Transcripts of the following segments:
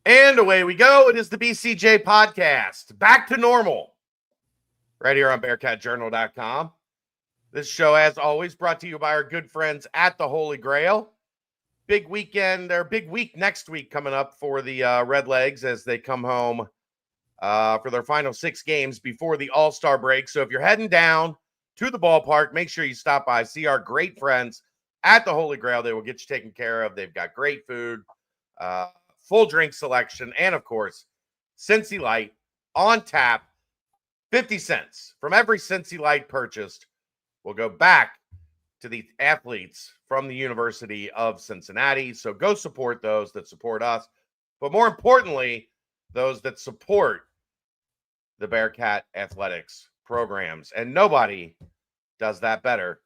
And away we go. It is the BCJ podcast. Back to normal. Right here on BearcatJournal.com. This show, as always, brought to you by our good friends at the Holy Grail. Big weekend, or big week next week coming up for the Redlegs as they come home for their final 6 games before the All-Star break. So if you're heading down to the ballpark, make sure you stop by, see our great friends at the Holy Grail. They will get you taken care of. They've got great food, full drink selection, and of course, Cincy Light on tap. 50 cents from every Cincy Light purchased will go back to the athletes from the University of Cincinnati. So go support those that support us, but more importantly, those that support the Bearcat athletics programs. And nobody does that better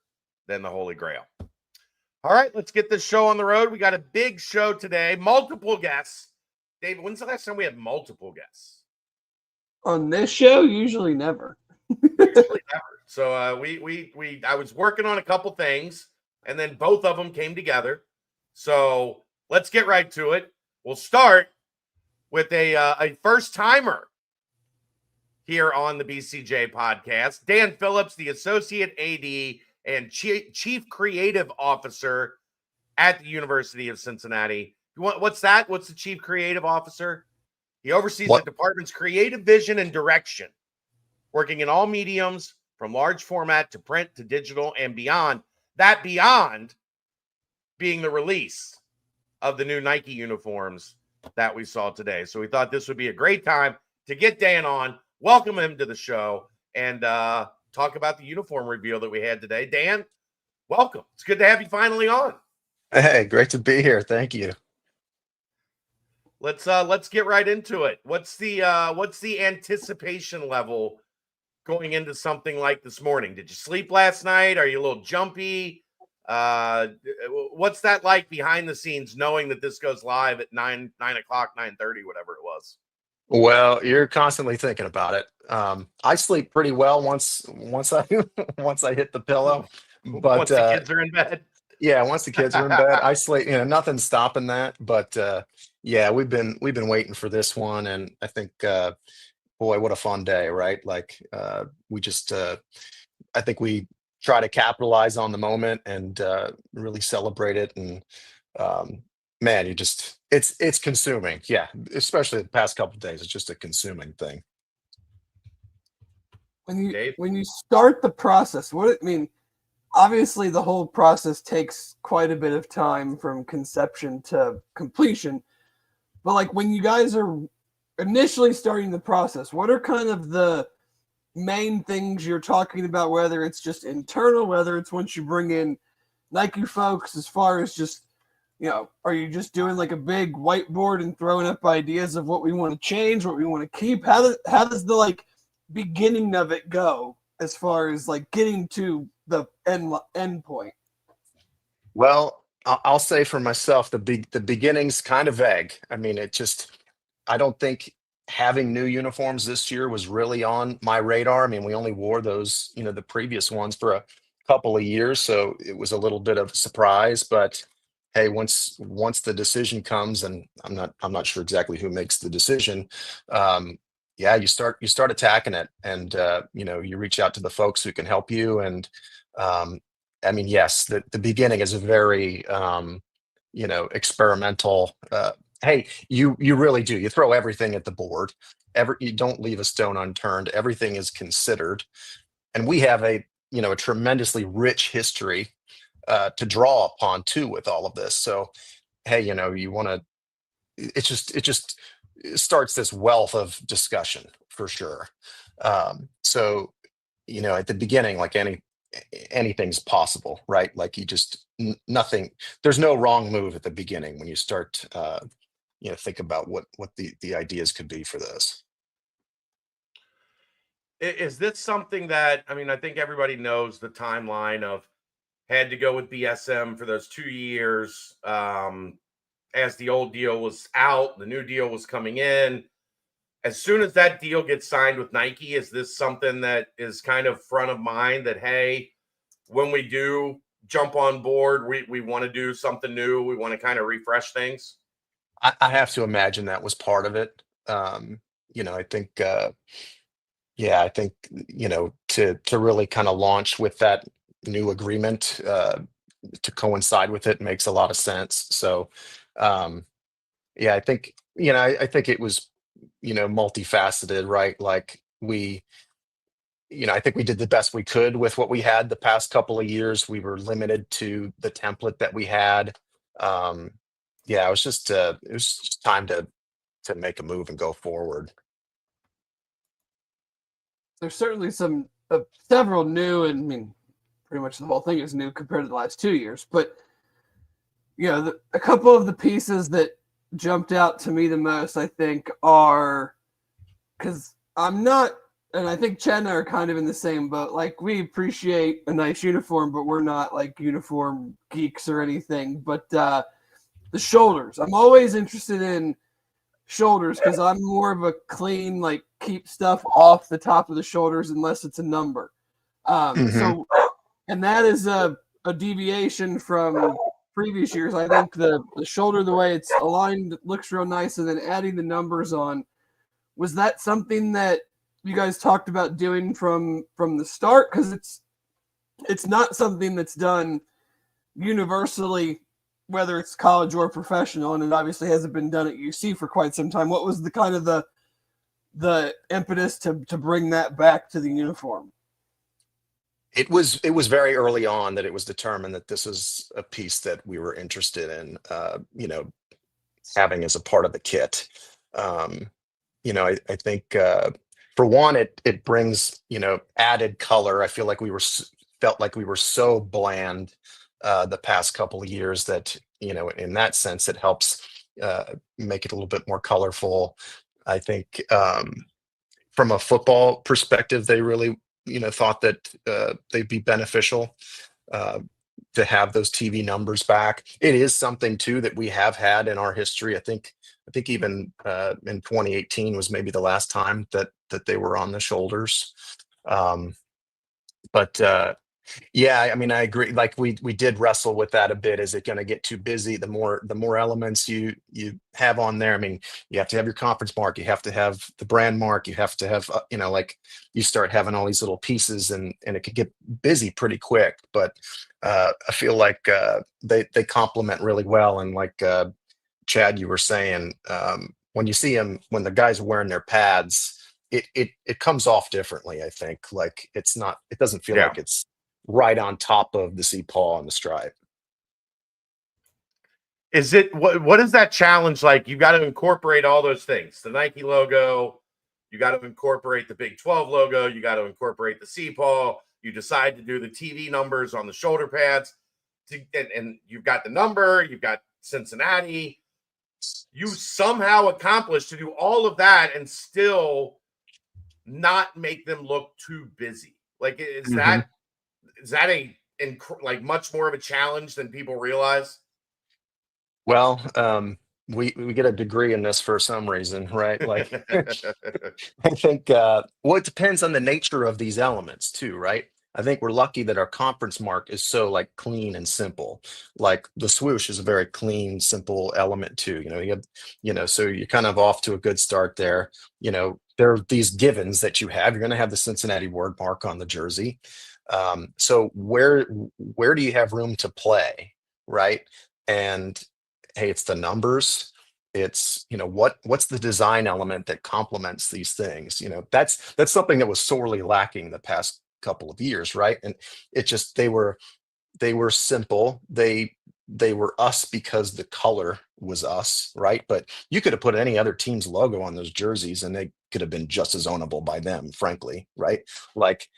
than the Holy Grail. All right, let's get this show on the road. We got a big show today, multiple guests. David, when's the last time we had multiple guests? On this show, usually never. Usually never. So I was working on a couple things, and then both of them came together. So let's get right to it. We'll start with a first timer here on the BCJ podcast. Dan Phillips, the Associate AD and Chief Creative Officer at the University of Cincinnati. What's that? What's the Chief Creative Officer? He oversees the department's creative vision and direction, working in all mediums from large format to print to digital and beyond. That beyond being the release of the new Nike uniforms that we saw today. So we thought this would be a great time to get Dan on, welcome him to the show, and talk about the uniform reveal that we had today. Dan, welcome. It's good to have you finally on. Hey, great to be here. Thank you. Let's get right into it. What's the anticipation level going into something like this morning? Did you sleep last night? Are you a little jumpy? What's that like behind the scenes, knowing that this goes live at 9 o'clock, 9:30, whatever it was? Well, you're constantly thinking about it. I sleep pretty well once I once I hit the pillow. But once the kids are in bed. Yeah, once the kids are in bed, I sleep. Nothing's stopping that. But yeah, we've been waiting for this one, and I think, boy, what a fun day, right? Like we just, I think we try to capitalize on the moment and really celebrate it. And man, it's consuming. Yeah, especially the past couple of days, it's just a consuming thing. When you start the process, obviously the whole process takes quite a bit of time from conception to completion. But like when you guys are initially starting the process, what are kind of the main things you're talking about, whether it's just internal, whether it's once you bring in Nike folks, as far as just, are you just doing like a big whiteboard and throwing up ideas of what we want to change, what we want to keep? How does the like beginning of it go as far as like getting to the end point? Well, I'll say for myself, the beginning's kind of vague. I mean, I don't think having new uniforms this year was really on my radar. I mean, we only wore those, the previous ones for a couple of years, so it was a little bit of a surprise. But hey, once the decision comes, and I'm not sure exactly who makes the decision. Yeah, you start attacking it, and you reach out to the folks who can help you. And I mean, yes, the beginning is a very experimental. Hey, you really do. You throw everything at the board. You don't leave a stone unturned. Everything is considered, and we have a tremendously rich history to draw upon too with all of this. So, hey, you want to. It just starts this wealth of discussion for sure. So, at the beginning, like anything's possible, right? Like nothing. There's no wrong move at the beginning when you start. Think about what the ideas could be for this. Is this something that, I think everybody knows the timeline of had to go with BSM for those 2 years as the old deal was out, the new deal was coming in. As soon as that deal gets signed with Nike, is this something that is kind of front of mind that, hey, when we do jump on board, we want to do something new, we want to kind of refresh things? I have to imagine that was part of it. I think, yeah, I think, to really kind of launch with that new agreement, to coincide with it makes a lot of sense. So, um, yeah, I think, I think it was, multifaceted, right? Like I think we did the best we could with what we had the past couple of years. We were limited to the template that we had. Um, yeah, it was just time to make a move and go forward. There's certainly some several new, and I mean, pretty much the whole thing is new compared to the last 2 years. But a couple of the pieces that jumped out to me the most, I think, are because I'm not, and I think Chen are kind of in the same boat. Like, we appreciate a nice uniform, but we're not like uniform geeks or anything. But the shoulders, I'm always interested in shoulders because I'm more of a clean, like, keep stuff off the top of the shoulders unless it's a number. Hmm. And that is a deviation from previous years. I think the shoulder, the way it's aligned, looks real nice, and then adding the numbers on. Was that something that you guys talked about doing from the start? Because it's not something that's done universally, whether it's college or professional, and it obviously hasn't been done at UC for quite some time. What was the kind of the impetus to bring that back to the uniform? It was very early on that it was determined that this was a piece that we were interested in, having as a part of the kit. Um, I think, for one, it brings, added color. I feel like felt like we were so bland, the past couple of years that, in that sense, it helps, make it a little bit more colorful. I think, from a football perspective, they really, thought that, they'd be beneficial, uh, to have those TV numbers back. It is something too that we have had in our history. I think even, in 2018 was maybe the last time that they were on the shoulders. Um, but yeah, I mean, I agree. Like, we did wrestle with that a bit. Is it going to get too busy? The more elements you have on there. I mean, you have to have your conference mark. You have to have the brand mark. You have to have, like, you start having all these little pieces, and it could get busy pretty quick. But, I feel like, they complement really well. And like, Chad, you were saying, when you see them, when the guys are wearing their pads, it comes off differently. I think, like, it doesn't feel Yeah. like it's right on top of the sea paw and the stripe. Is it what is that challenge like? You got to incorporate all those things. The Nike logo, you got to incorporate the Big 12 logo, you got to incorporate the CPAW. You decide to do the TV numbers on the shoulder pads. And you've got the number, you've got Cincinnati. You somehow accomplished to do all of that and still not make them look too busy. Like, Mhm. is that like much more of a challenge than people realize? Well, we get a degree in this for some reason, right? Like, I think, well, it depends on the nature of these elements too, right? I think we're lucky that our conference mark is so, like, clean and simple. Like, the swoosh is a very clean, simple element too. So you're kind of off to a good start there. There are these givens that you have. You're going to have the Cincinnati word mark on the jersey. So where do you have room to play, right? And hey, it's the numbers. It's, what's the design element that complements these things. That's something that was sorely lacking the past couple of years, right? And it just they were simple. They were us because the color was us, right? But you could have put any other team's logo on those jerseys and they could have been just as ownable by them, frankly, right? Like,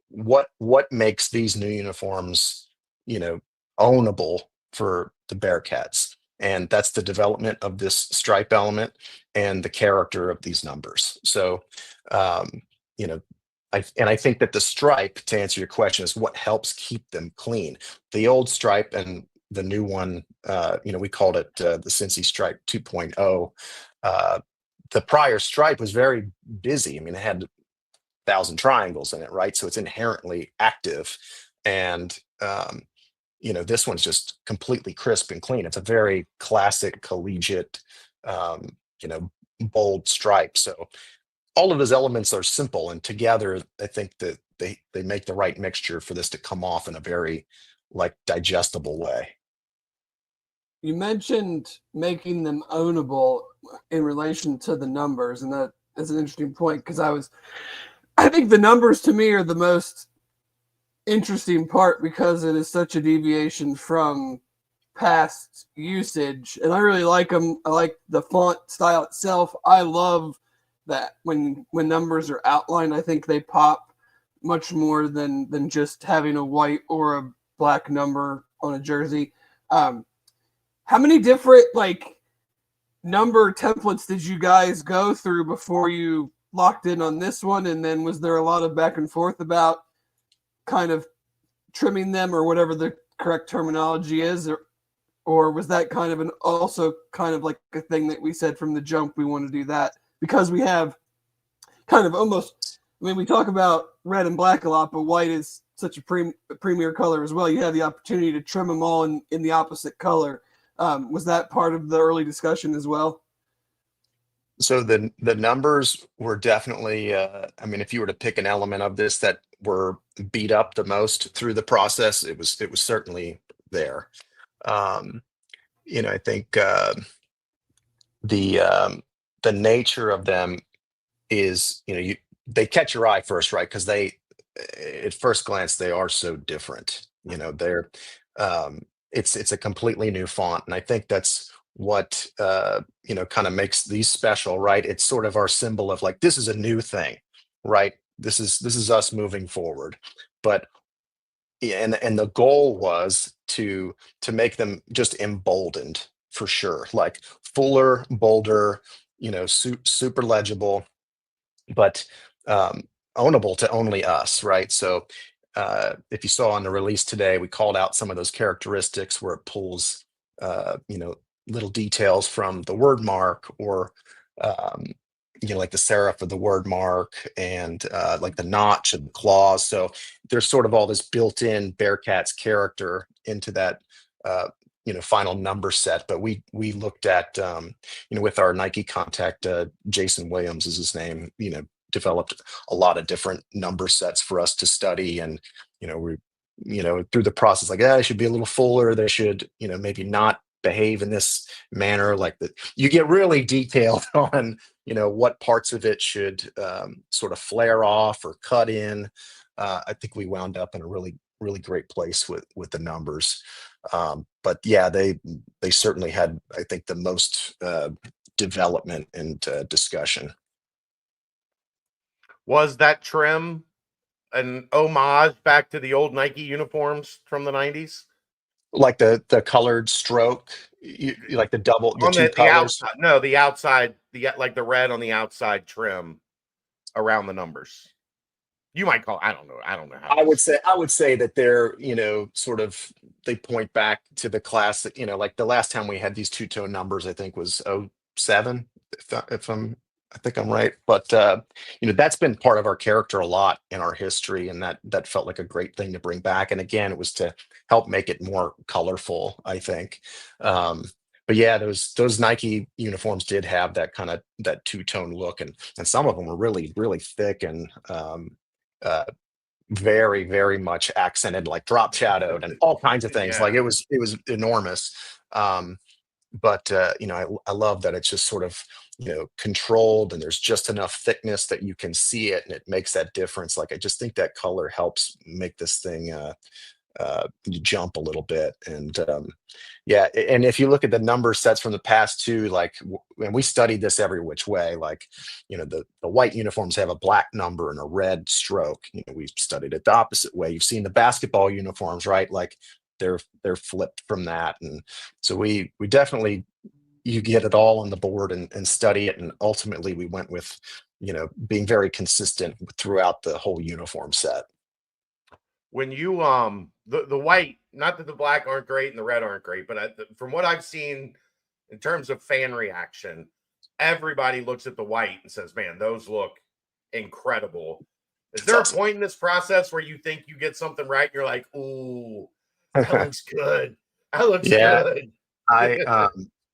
what makes these new uniforms, you know ownable for the Bearcats? And that's the development of this stripe element and the character of these numbers. So, um you know I think that the stripe, to answer your question, is what helps keep them clean. The old stripe and the new one, we called it, the Cincy Stripe 2.0. uh the prior stripe was very busy. I mean, it had 1,000 triangles in it, right? So it's inherently active. And, this one's just completely crisp and clean. It's a very classic collegiate, you know, bold stripes. So all of those elements are simple, and together, I think that they make the right mixture for this to come off in a very like digestible way. You mentioned making them ownable in relation to the numbers, and that is an interesting point because I think the numbers to me are the most interesting part because it is such a deviation from past usage, and I really like them. I like the font style itself. I love that when numbers are outlined, I think they pop much more than just having a white or a black number on a jersey. How many different like number templates did you guys go through before you locked in on this one? And then was there a lot of back and forth about kind of trimming them or whatever the correct terminology is, or was that kind of also kind of like a thing that we said from the jump we want to do that because we have kind of almost, I mean, we talk about red and black a lot, but white is such a premier color as well. You have the opportunity to trim them all in the opposite color. Was that part of the early discussion as well? So the numbers were definitely, I mean, if you were to pick an element of this that were beat up the most through the process, it was certainly there. You know, I think the nature of them is, you know, they catch your eye first, right? Because they, at first glance, they are so different. You know, they're it's a completely new font, and I think that's what you know, kind of makes these special, right? It's sort of our symbol of like this is a new thing, right? This is us moving forward. But yeah, and the goal was to make them just emboldened for sure, like fuller, bolder, you know, super legible, but ownable to only us, right? So if you saw on the release today, we called out some of those characteristics where it pulls, you know, little details from the word mark or, um, you know, like the serif of the word mark and like the notch and the claws. So there's sort of all this built-in Bearcats character into that, you know, final number set. But we looked at, you know, with our Nike contact, Jason Williams is his name, you know, developed a lot of different number sets for us to study. And you know, we, you know, through the process, like, they should be a little fuller, they should, you know, maybe not behave in this manner, like that. You get really detailed on, you know, what parts of it should sort of flare off or cut in. I think we wound up in a really great place with the numbers. But yeah, they certainly had, I think, the most development and discussion. Was that trim an homage back to the old Nike uniforms from the 90s? Like the colored stroke, you like the On two the colors. outside, no, the outside, like the red on the outside trim around the numbers. You might call, I don't know how I to. would say that they're, you know, sort of, they point back to the classic, you know, like the last time we had these two-tone numbers, I think was '07, if I think I'm right. But you know, that's been part of our character a lot in our history, and that felt like a great thing to bring back. And again, it was to help make it more colorful, I think. But yeah, those Nike uniforms did have that kind of that two-tone look, and some of them were really thick and uh, very much accented, like drop shadowed and all kinds of things. Like Yeah. it was enormous. Um, but you know, I love that it's just sort of, you know, controlled, and there's just enough thickness that you can see it, and it makes that difference. Like I just think that color helps make this thing jump a little bit. And yeah, and if you look at the number sets from the past too, like, and we studied this every which way, like, you know, the white uniforms have a black number and a red stroke. You know, we've studied it the opposite way. You've seen the basketball uniforms, right? Like they're flipped from that. And so we definitely, you get it all on the board and study it. And ultimately we went with, you know, being very consistent throughout the whole uniform set. When you the white, not that the black aren't great and the red aren't great, but from what I've seen in terms of fan reaction, everybody looks at the white and says, "Man, those look incredible." Is It's there a awesome. point in this process where you think you get something right and you're like, "Ooh, that looks good. That looks Yeah, good." I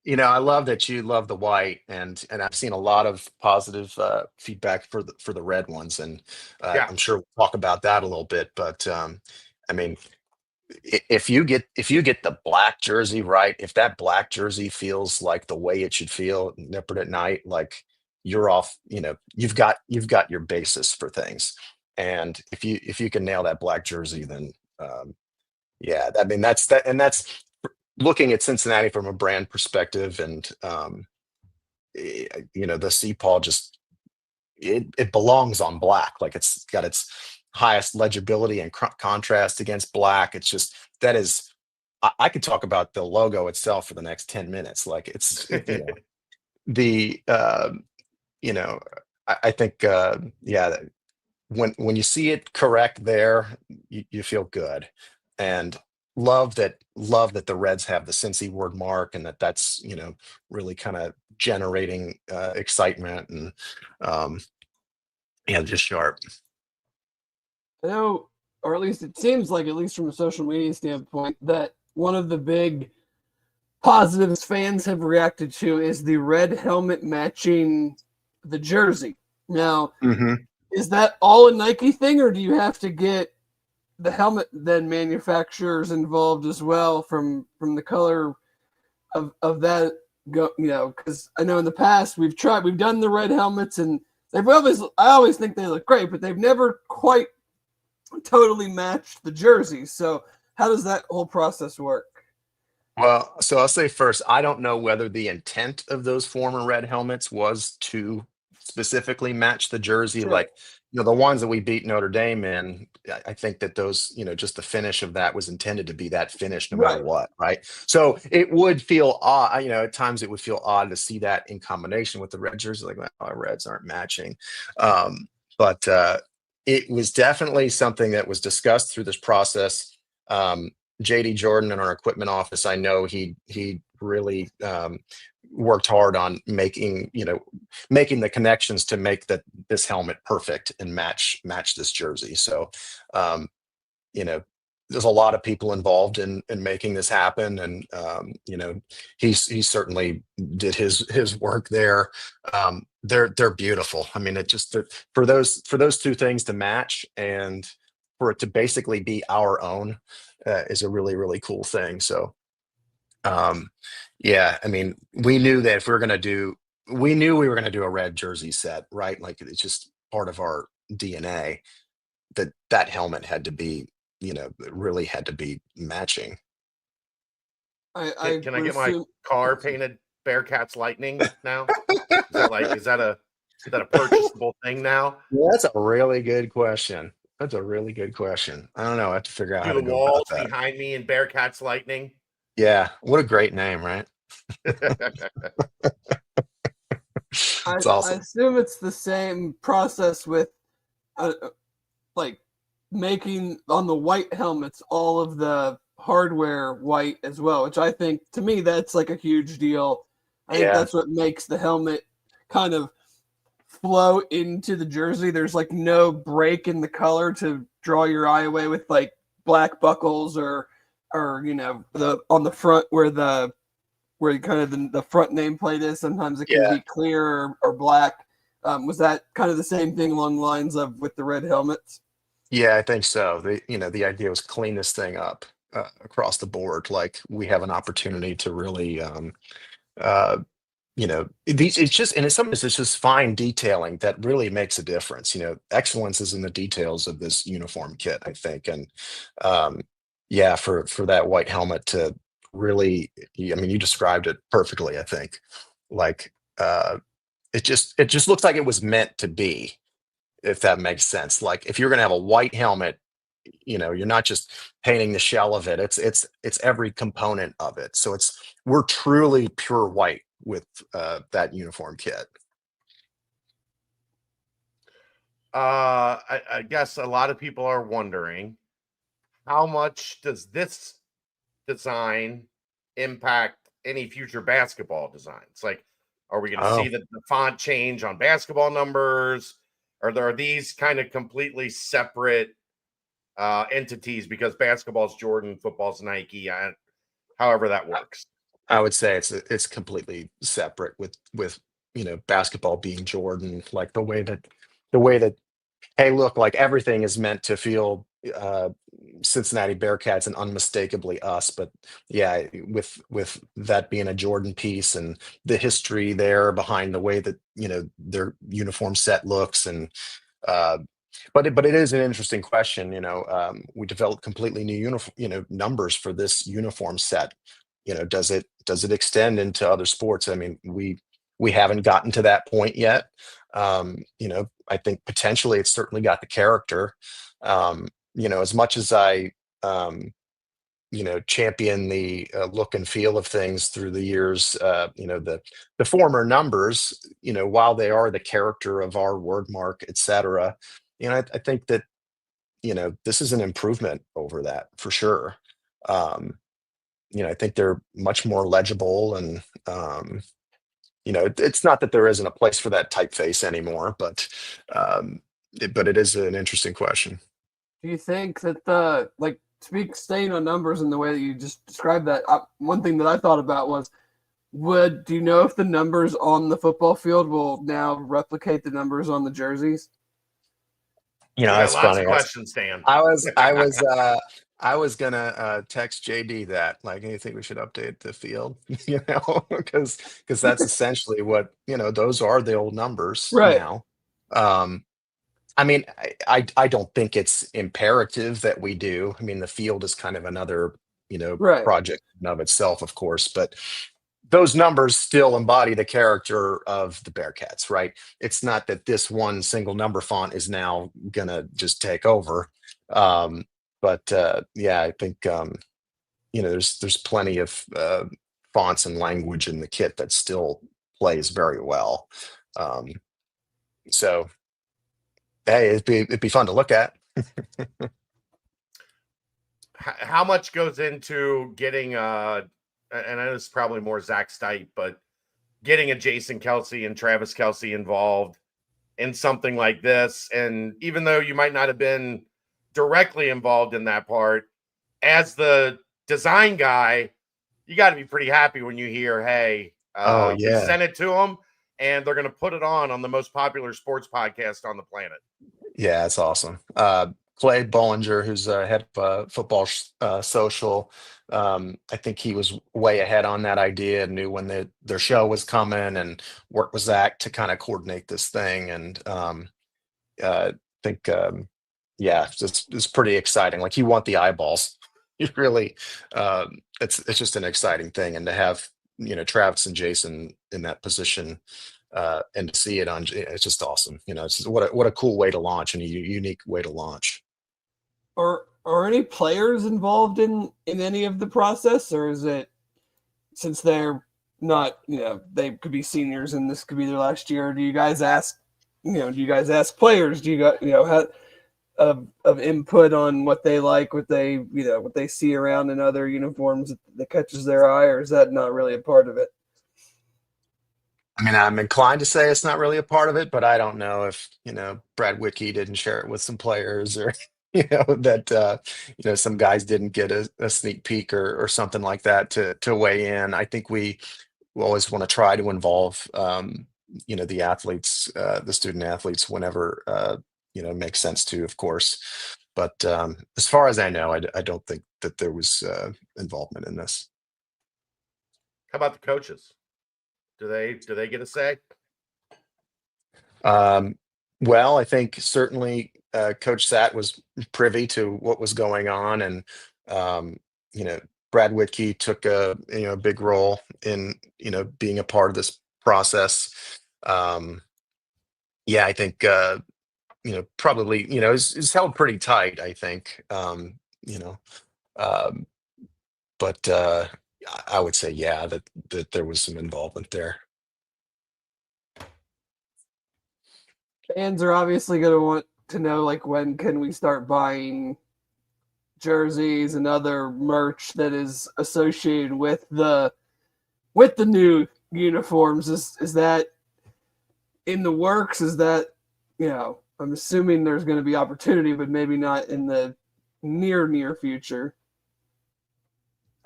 I love that you love the white, and I've seen a lot of positive feedback for the red ones, and Yeah. I'm sure we'll talk about that a little bit. But I mean, if you get the black jersey right, if that black jersey feels like the way it should feel nippered at night, like you're off, you've got your basis for things. And if you can nail that black jersey, then yeah, I mean that's that, and that's looking at Cincinnati from a brand perspective, and the Sea Paul just it belongs on black. Like it's got its highest legibility and contrast against black. It's just that is. I could talk about the logo itself for the next 10 minutes. Like the you know I think yeah, when you see it correct there, you feel good, and love that the Reds have the Cincy word mark, and that's really kind of generating excitement, and um yeah, just sharp. I know, or at least it seems like, at least from a social media standpoint, that one of the big positives fans have reacted to is the red helmet matching the jersey. Now, Hmm. is that all a Nike thing, or do you have to get the helmet then manufacturers involved as well from the color of that? Because I know in the past we've done the red helmets, and I always think they look great, but they've never quite totally matched the jerseys. So how does that whole process work? Well, so I'll say first, I don't know whether the intent of those former red helmets was to specifically match the jersey. Sure. Like, the ones that we beat Notre Dame in, I think that those, just the finish of that was intended to be that finish no matter Right. what, right? So it would feel odd, at times it would feel odd to see that in combination with the red jersey, like, well, our reds aren't matching. But it was definitely something that was discussed through this process. JD Jordan in our equipment office, I know he really worked hard on making the connections to make this helmet perfect and match this jersey. So um, you know there's a lot of people involved in making this happen, and he certainly did his work there. They're beautiful. I mean, for those two things to match, and for it to basically be our own, is a really, really cool thing. So um yeah, I mean, we knew that if we knew we were going to do a red jersey set, right? Like, it's just part of our DNA, that helmet had to be, it really had to be matching. I Can I would get my assume. car painted Bearcats Lightning now? Is that a purchasable thing now? Yeah, that's a really good question. That's a really good question. I don't know. I have to figure out how Do to the go about walls that. behind me in Bearcats Lightning? Yeah, what a great name, right? I It's I awesome. assume it's the same process with like making on the white helmets all of the hardware white as well, which I think, to me, that's like a huge deal. I think Yeah, that's what makes the helmet kind of flow into the jersey. There's like no break in the color to draw your eye away with like black buckles, or the on the front where kind of the front nameplate is. Sometimes it can yeah, be clear or black. Was that kind of the same thing along the lines of with the red helmets? yeah. I think so. The idea was clean this thing up across the board. Like, we have an opportunity to really, uh, these. It's just, and in some ways, it's just fine detailing that really makes a difference. Excellence is in the details of this uniform kit, I think, and um, yeah, for that white helmet to really, I mean, you described it perfectly. I think, like, it just looks like it was meant to be, if that makes sense. Like, if you're going to have a white helmet, you're not just painting the shell of it. It's every component of it. So we're truly pure white with that uniform kit. I guess a lot of people are wondering, how much does this design impact any future basketball designs? Like, are we going to see Oh, the font change on basketball numbers? Or are these kind of completely separate entities, because basketball's Jordan, football's Nike, however that works? I would say it's completely separate with basketball being Jordan, like the way that hey, look, like everything is meant to feel uh, Cincinnati Bearcats and unmistakably us. But yeah, with that being a Jordan piece and the history there behind the way that their uniform set looks, and uh, but it is an interesting question. We developed completely new uniform, numbers for this uniform set. Does it extend into other sports? I mean, we haven't gotten to that point yet. I think potentially it's certainly got the character. As much as I champion the look and feel of things through the years. The former numbers, while they are the character of our word mark, etc. I think that this is an improvement over that for sure. Um, I think they're much more legible, and it's not that there isn't a place for that typeface anymore, but it is an interesting question. Do you think that staying on numbers in the way that you just described that? One thing that I thought about was, do you know if the numbers on the football field will now replicate the numbers on the jerseys? We got That's lots funny. of questions, Dan. I was gonna text JD that, like, you think we should update the field, because that's essentially what those are the old numbers Right. now. I mean, I don't think it's imperative that we do. I mean, the field is kind of another Right. project in and of itself, of course, but those numbers still embody the character of the Bearcats, right? It's not that this one single number font is now gonna just take over. But yeah, I think there's plenty of fonts and language in the kit that still plays very well. Um, so hey, it'd be fun to look at. How much goes into getting and I know it's probably more Zach Stipe, but getting a Jason Kelsey and Travis Kelsey involved in something like this? And even though you might not have been directly involved in that part, as the design guy, you got to be pretty happy when you hear, hey, Oh we yeah, sent it to them and they're going to put it on the most popular sports podcast on the planet. yeah, it's awesome. Clay Bollinger, who's head of football social, I think he was way ahead on that idea and knew when their show was coming, and worked with Zach to kind of coordinate this thing. And I think, yeah, it's pretty exciting. Like, you want the eyeballs. You really, it's just an exciting thing, and to have Travis and Jason in that position. And to see it on, it's just awesome. It's just, what a cool way to launch, and a unique way to launch. Are any players involved in any of the process, or is it, since they're not, they could be seniors and this could be their last year? Do you guys ask players? Do you got have of input on what they like, what they see around in other uniforms that catches their eye, or is that not really a part of it? I mean, I'm inclined to say it's not really a part of it, but I don't know if, Brad Wiki didn't share it with some players, or, that, some guys didn't get a sneak peek, or something like that to weigh in. I think we always want to try to involve, the athletes, the student athletes, whenever, it makes sense to, of course. But as far as I know, I don't think that there was involvement in this. How about the coaches? Do they get a say? Well, I think certainly Coach Sat was privy to what was going on, and um, Brad Whitkey took a big role in being a part of this process. Um, yeah, I think probably is held pretty tight, I think. Um, but I would say, yeah, that there was some involvement there. Fans are obviously going to want to know, like, when can we start buying jerseys and other merch that is associated with the new uniforms? Is that in the works? Is that, I'm assuming there's going to be opportunity, but maybe not in the near future.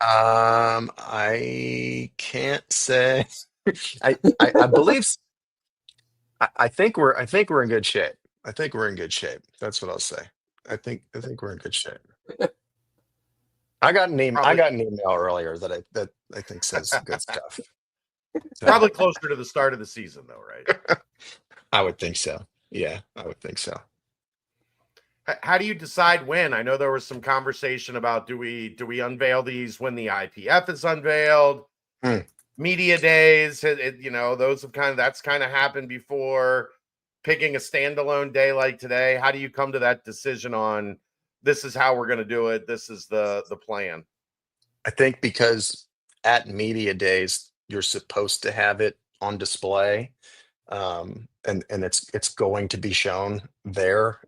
I can't say. I believe. I think we're in good shape. I think we're in good shape. That's what I'll say. I think we're in good shape. I Probably got an email earlier that I think says good stuff. So probably closer to the start of the season, though, right? I would think so. Yeah, I would think so. How do you decide when? I know there was some conversation about do we unveil these when the IPF is unveiled? Hmm. Media days, those have that's kind of happened before. Picking a standalone day like today, how do you come to that decision on this is how we're going to do it? This is the plan. I think because at media days you're supposed to have it on display, and it's going to be shown there.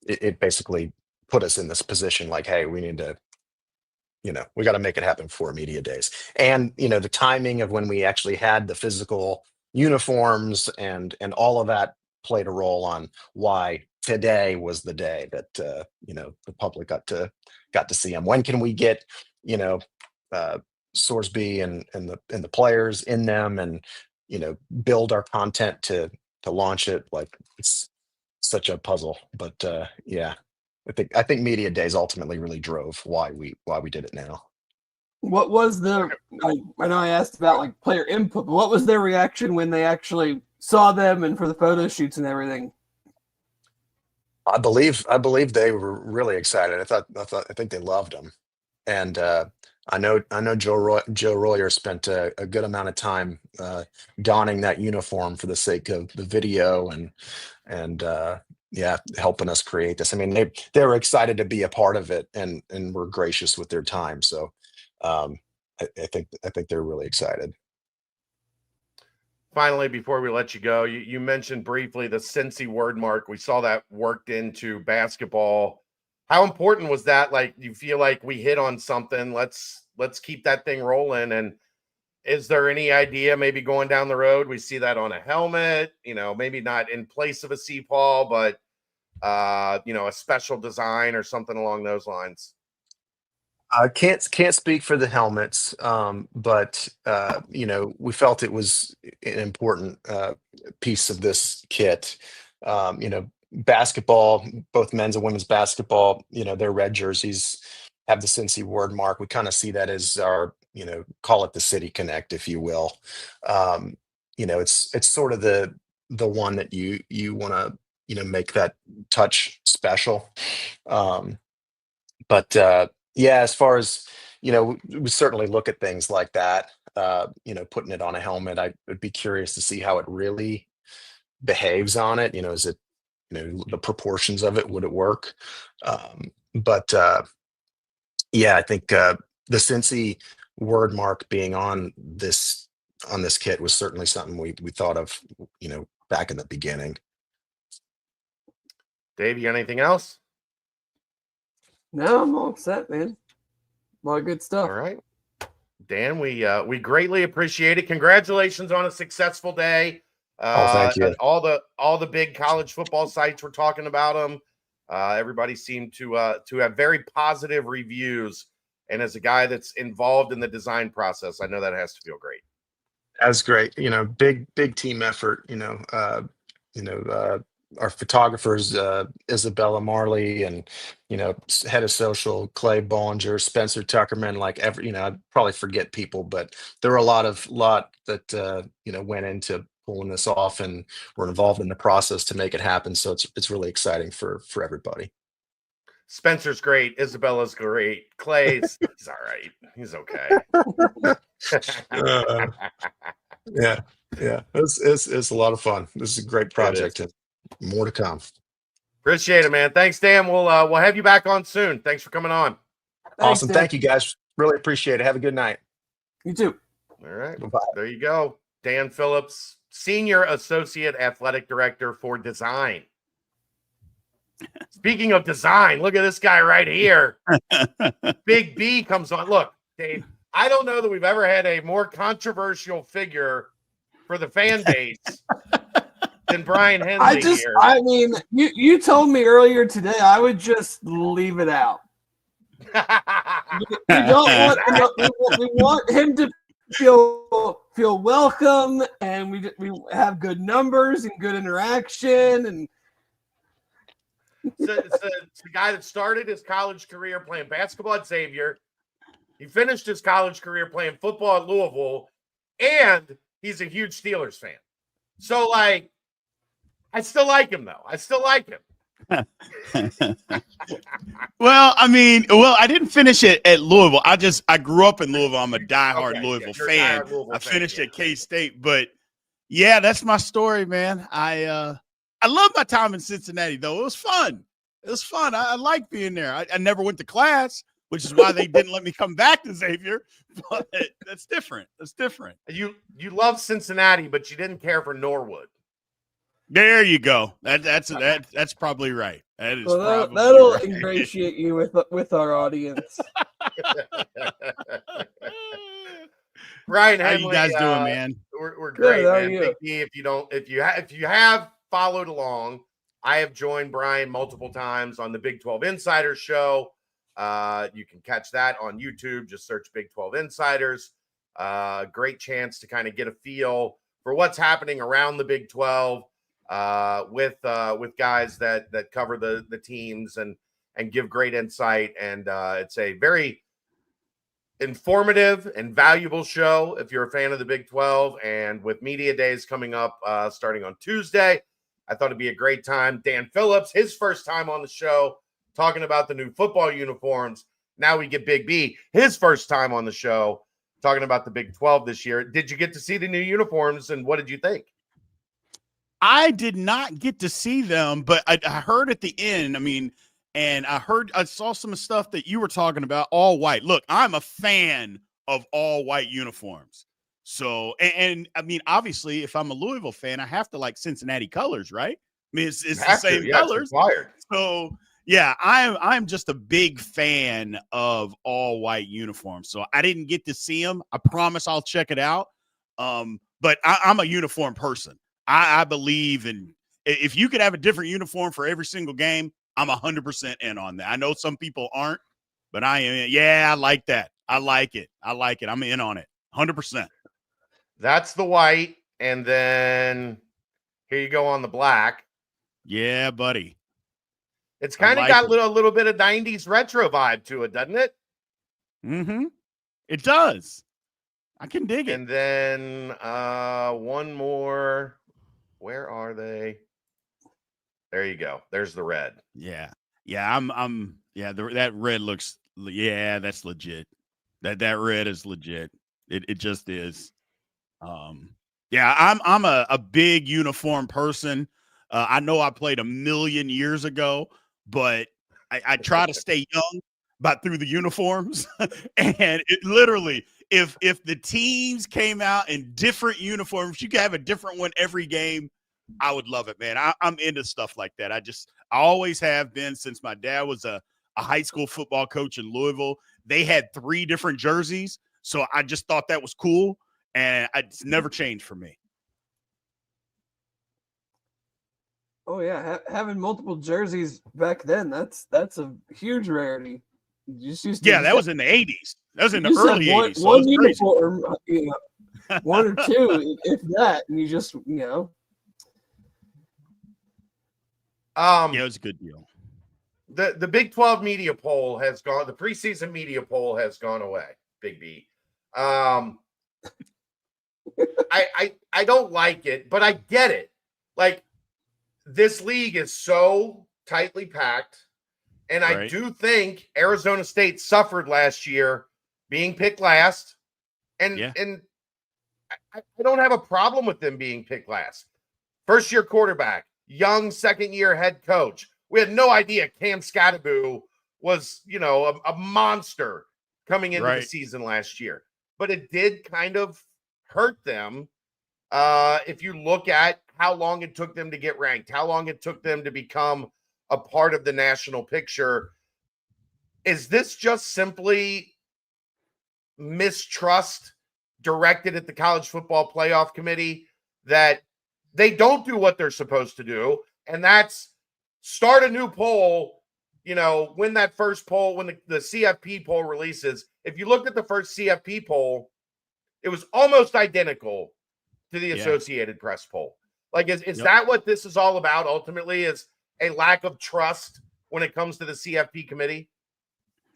It basically put us in this position like, hey, we need to, we got to make it happen for media days. And, the timing of when we actually had the physical uniforms and all of that played a role on why today was the day that, the public got to see them. When can we get, you know, uh, Sorsby and the players in them and, build our content to launch it. Like it's such a puzzle, but yeah, I think media days ultimately really drove why we did it now. What was I know I asked about like player input, but what was their reaction when they actually saw them and for the photo shoots and everything? I believe they were really excited. I think they loved them, and I know Joe Royer spent a good amount of time donning that uniform for the sake of the video and yeah, helping us create this. I mean, they were excited to be a part of it and were gracious with their time. So um, I think they're really excited. Finally, before we let you go, you mentioned briefly the Cincy word mark. We saw that worked into basketball. How important was that? Like, you feel like we hit on something. Let's keep that thing rolling. And is there any idea maybe going down the road we see that on a helmet? Maybe not in place of a C-Paul, but a special design or something along those lines. I can't speak for the helmets, but we felt it was an important piece of this kit. Basketball, both men's and women's basketball, their red jerseys have the Cincy word mark. We kind of see that as our, call it the City Connect, if you will. It's sort of the one that you want to make that touch special. Um, but yeah, as far as we certainly look at things like that. Putting it on a helmet, I would be curious to see how it really behaves on it. Is it the proportions of it, would it work? But yeah, I think the Cincy word mark being on this kit was certainly something we thought of back in the beginning. Dave, you got anything else? No, I'm all set, man. A lot of good stuff. All right. Dan, we greatly appreciate it. Congratulations on a successful day. Thank you. And all the big college football sites were talking about them. Everybody seemed to have very positive reviews. And as a guy that's involved in the design process, I know that has to feel great. That's great. Big team effort. Our photographers, Isabella Marley, and head of social Clay Bollinger, Spencer Tuckerman. Like I'd probably forget people, but there were a lot that went into pulling this off and were involved in the process to make it happen. So it's really exciting for everybody. Spencer's great. Isabella's great. Clay's he's all right. He's okay. Yeah, it's a lot of fun. This is a great project and more to come. Appreciate it, man. Thanks, Dan. We'll have you back on soon. Thanks for coming on. Awesome. Thank you, guys. Really appreciate it. Have a good night. You too. All right. Bye-bye. There you go. Dan Phillips, Senior Associate Athletic Director for Design. Speaking of design, look at this guy right here. Big B comes on. Look, Dave, I don't know that we've ever had a more controversial figure for the fan base than Brien Hanley here. I mean, you told me earlier today I would just leave it out. We don't want we want him to feel welcome, and we have good numbers and good interaction. And it's the guy that started his college career playing basketball at Xavier. He finished his college career playing football at Louisville, and he's a huge Steelers fan. So, like, I still like him, though. I still like him. Well, I didn't finish it at Louisville. I grew up in Louisville. I'm a diehard Louisville fan. I finished at K-State, but yeah, that's my story, man. I love my time in Cincinnati, though. It was fun. I like being there. I never went to class, which is why they didn't let me come back to Xavier. But that's different. You love Cincinnati, but you didn't care for Norwood. There you go. That's probably right. That is that'll right. ingratiate you with our audience. Brien, how Hanley, you guys doing, man? We're great, Good, man. Big D, if you have followed along, I have joined Brien multiple times on the Big 12 Insiders show. You can catch that on YouTube. Just search Big 12 Insiders. Great chance to kind of get a feel for what's happening around the Big 12 with guys that cover the teams and give great insight. And it's a very informative and valuable show if you're a fan of the Big 12. And with media days coming up starting on Tuesday, I thought it'd be a great time. Dan Phillips, his first time on the show, talking about the new football uniforms. Now we get Big B, his first time on the show, talking about the Big 12 this year. Did you get to see the new uniforms, and what did you think? I did not get to see them, but I heard at the end, and I saw some stuff that you were talking about, all white. Look, I'm a fan of all white uniforms. So, and obviously, if I'm a Louisville fan, I have to like Cincinnati colors, right? It's the same colors. So, yeah, I'm just a big fan of all white uniforms. So I didn't get to see them. I promise I'll check it out. But I'm a uniform person. I believe in, if you could have a different uniform for every single game, I'm 100% in on that. I know some people aren't, but I am. Yeah, I like that. I like it. I'm in on it. 100%. That's the white. And then here you go on the black. Yeah, buddy. It's kind of got a little bit of 90s retro vibe to it, doesn't it? Mm-hmm. It does. I can dig it. And then one more. Where are they? There you go. There's the red. Yeah. That red looks, that's legit. That red is legit. It just is. I'm a big uniform person. I know I played a million years ago, but I try to stay young through the uniforms. And it literally, if the teams came out in different uniforms, you could have a different one every game, I would love it, man. I'm into stuff like that. I always have been since my dad was a high school football coach in Louisville. They had 3 different jerseys, so I just thought that was cool, and it's never changed for me. Oh yeah, having multiple jerseys back then, that's a huge rarity. That was in the 80s. That was in the early 80s. One uniform, one or two, if that, and you just, it was a good deal. The Big 12 media poll has gone. The preseason media poll has gone away. Big B. I don't like it, but I get it. Like, this league is so tightly packed, and right. I do think Arizona State suffered last year being picked last, and I don't have a problem with them being picked last. First year quarterback, young second year head coach. We had no idea Cam Scatterbo was, a monster coming into the season last year, but it did kind of hurt them. If you look at how long it took them to get ranked, how long it took them to become a part of the national picture. Is this just simply mistrust directed at the College Football Playoff Committee that they don't do what they're supposed to do? And that's start a new poll when that first poll, when the CFP poll releases, if you looked at the first CFP poll, it was almost identical to the Associated Press poll. Like, is that what this is all about ultimately, is a lack of trust when it comes to the CFP committee?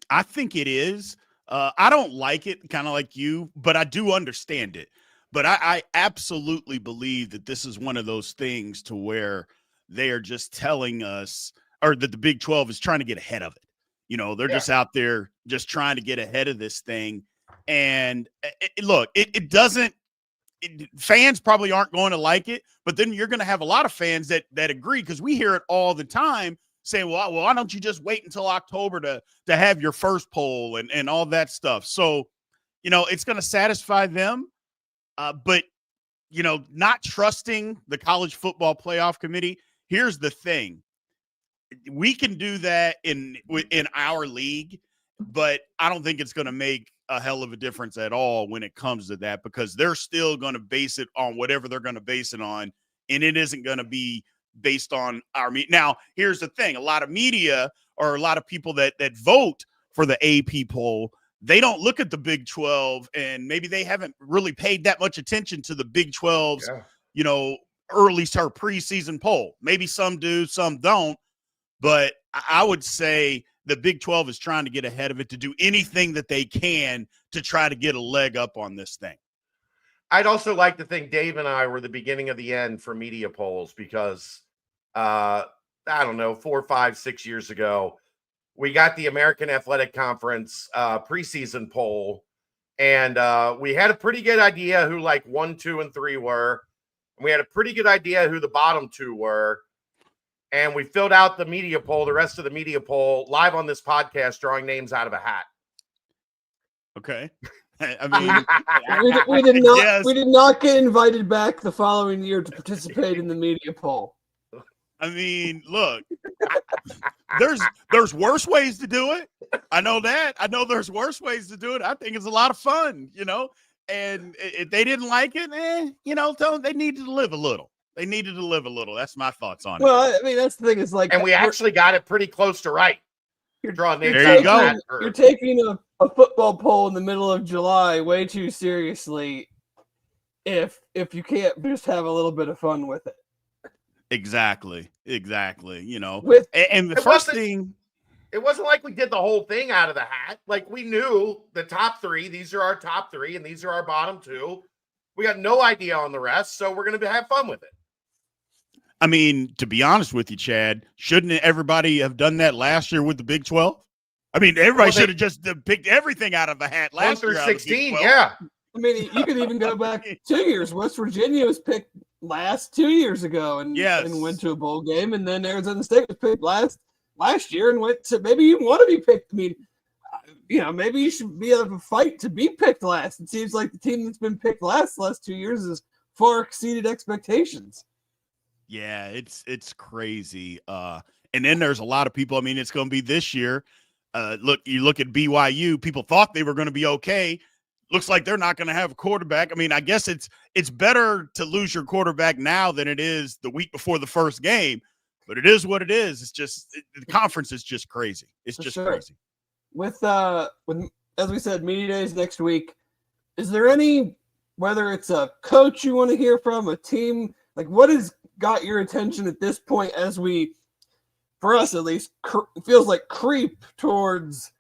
I think it is. I don't like it, kind of like you, but I do understand it. But I absolutely believe that this is one of those things to where they are just telling us, or that the Big 12 is trying to get ahead of it. They're just out there just trying to get ahead of this thing. And look, it doesn't, fans probably aren't going to like it, but then you're going to have a lot of fans that agree, because we hear it all the time saying, well, why don't you just wait until October to have your first poll and all that stuff. So, it's going to satisfy them. But, not trusting the college football playoff committee. Here's the thing. We can do that in our league, but I don't think it's going to make a hell of a difference at all when it comes to that, because they're still going to base it on whatever they're going to base it on. And it isn't going to be based on our media. Now, here's the thing. A lot of media, or a lot of people that vote for the AP poll, they don't look at the Big 12, and maybe they haven't really paid that much attention to the Big 12's, early start preseason poll. Maybe some do, some don't. But I would say the Big 12 is trying to get ahead of it, to do anything that they can to try to get a leg up on this thing. I'd also like to think Dave and I were the beginning of the end for media polls, because I don't know, 4, 5, 6 years ago, we got the American Athletic Conference preseason poll, and we had a pretty good idea who like 1, 2, and 3 were. And we had a pretty good idea who the bottom 2 were. And we filled out the media poll, the rest of the media poll, live on this podcast, drawing names out of a hat. Okay. I mean, we did not get invited back the following year to participate in the media poll. I mean, look, there's worse ways to do it. I know that. I know there's worse ways to do it. I think it's a lot of fun, and if they didn't like it, tell them they needed to live a little. They needed to live a little. That's my thoughts on it. Well, I mean, that's the thing, is like, and we actually got it pretty close to right. You're drawing names there you go. You're taking a football poll in the middle of July way too seriously if you can't just have a little bit of fun with it. Exactly. And the first thing, it wasn't like we did the whole thing out of the hat. Like, we knew the top 3, these are our top 3, and these are our bottom 2. We got no idea on the rest, so we're going to have fun with it. I mean, to be honest with you, Chad, shouldn't everybody have done that last year with the Big 12? I mean, everybody should have just picked everything out of a hat last year. 1 through 16, yeah. I mean, you could even go back 2 years. West Virginia was picked last 2 years ago and went to a bowl game, and then Arizona State was picked last year and went to, maybe you want to be picked. I mean, maybe you should be able to fight to be picked last. It seems like the team that's been picked last the last 2 years has far exceeded expectations. Yeah, it's crazy. And then there's a lot of people. I mean, it's going to be this year. You look at BYU. People thought they were going to be okay. Looks like they're not going to have a quarterback. I mean, I guess it's better to lose your quarterback now than it is the week before the first game. But it is what it is. It's just the conference is just crazy. It's just crazy. With as we said, media days next week. Is there any, whether it's a coach you want to hear from, a team, like what has got your attention at this point as we, for us at least, feels like creep towards,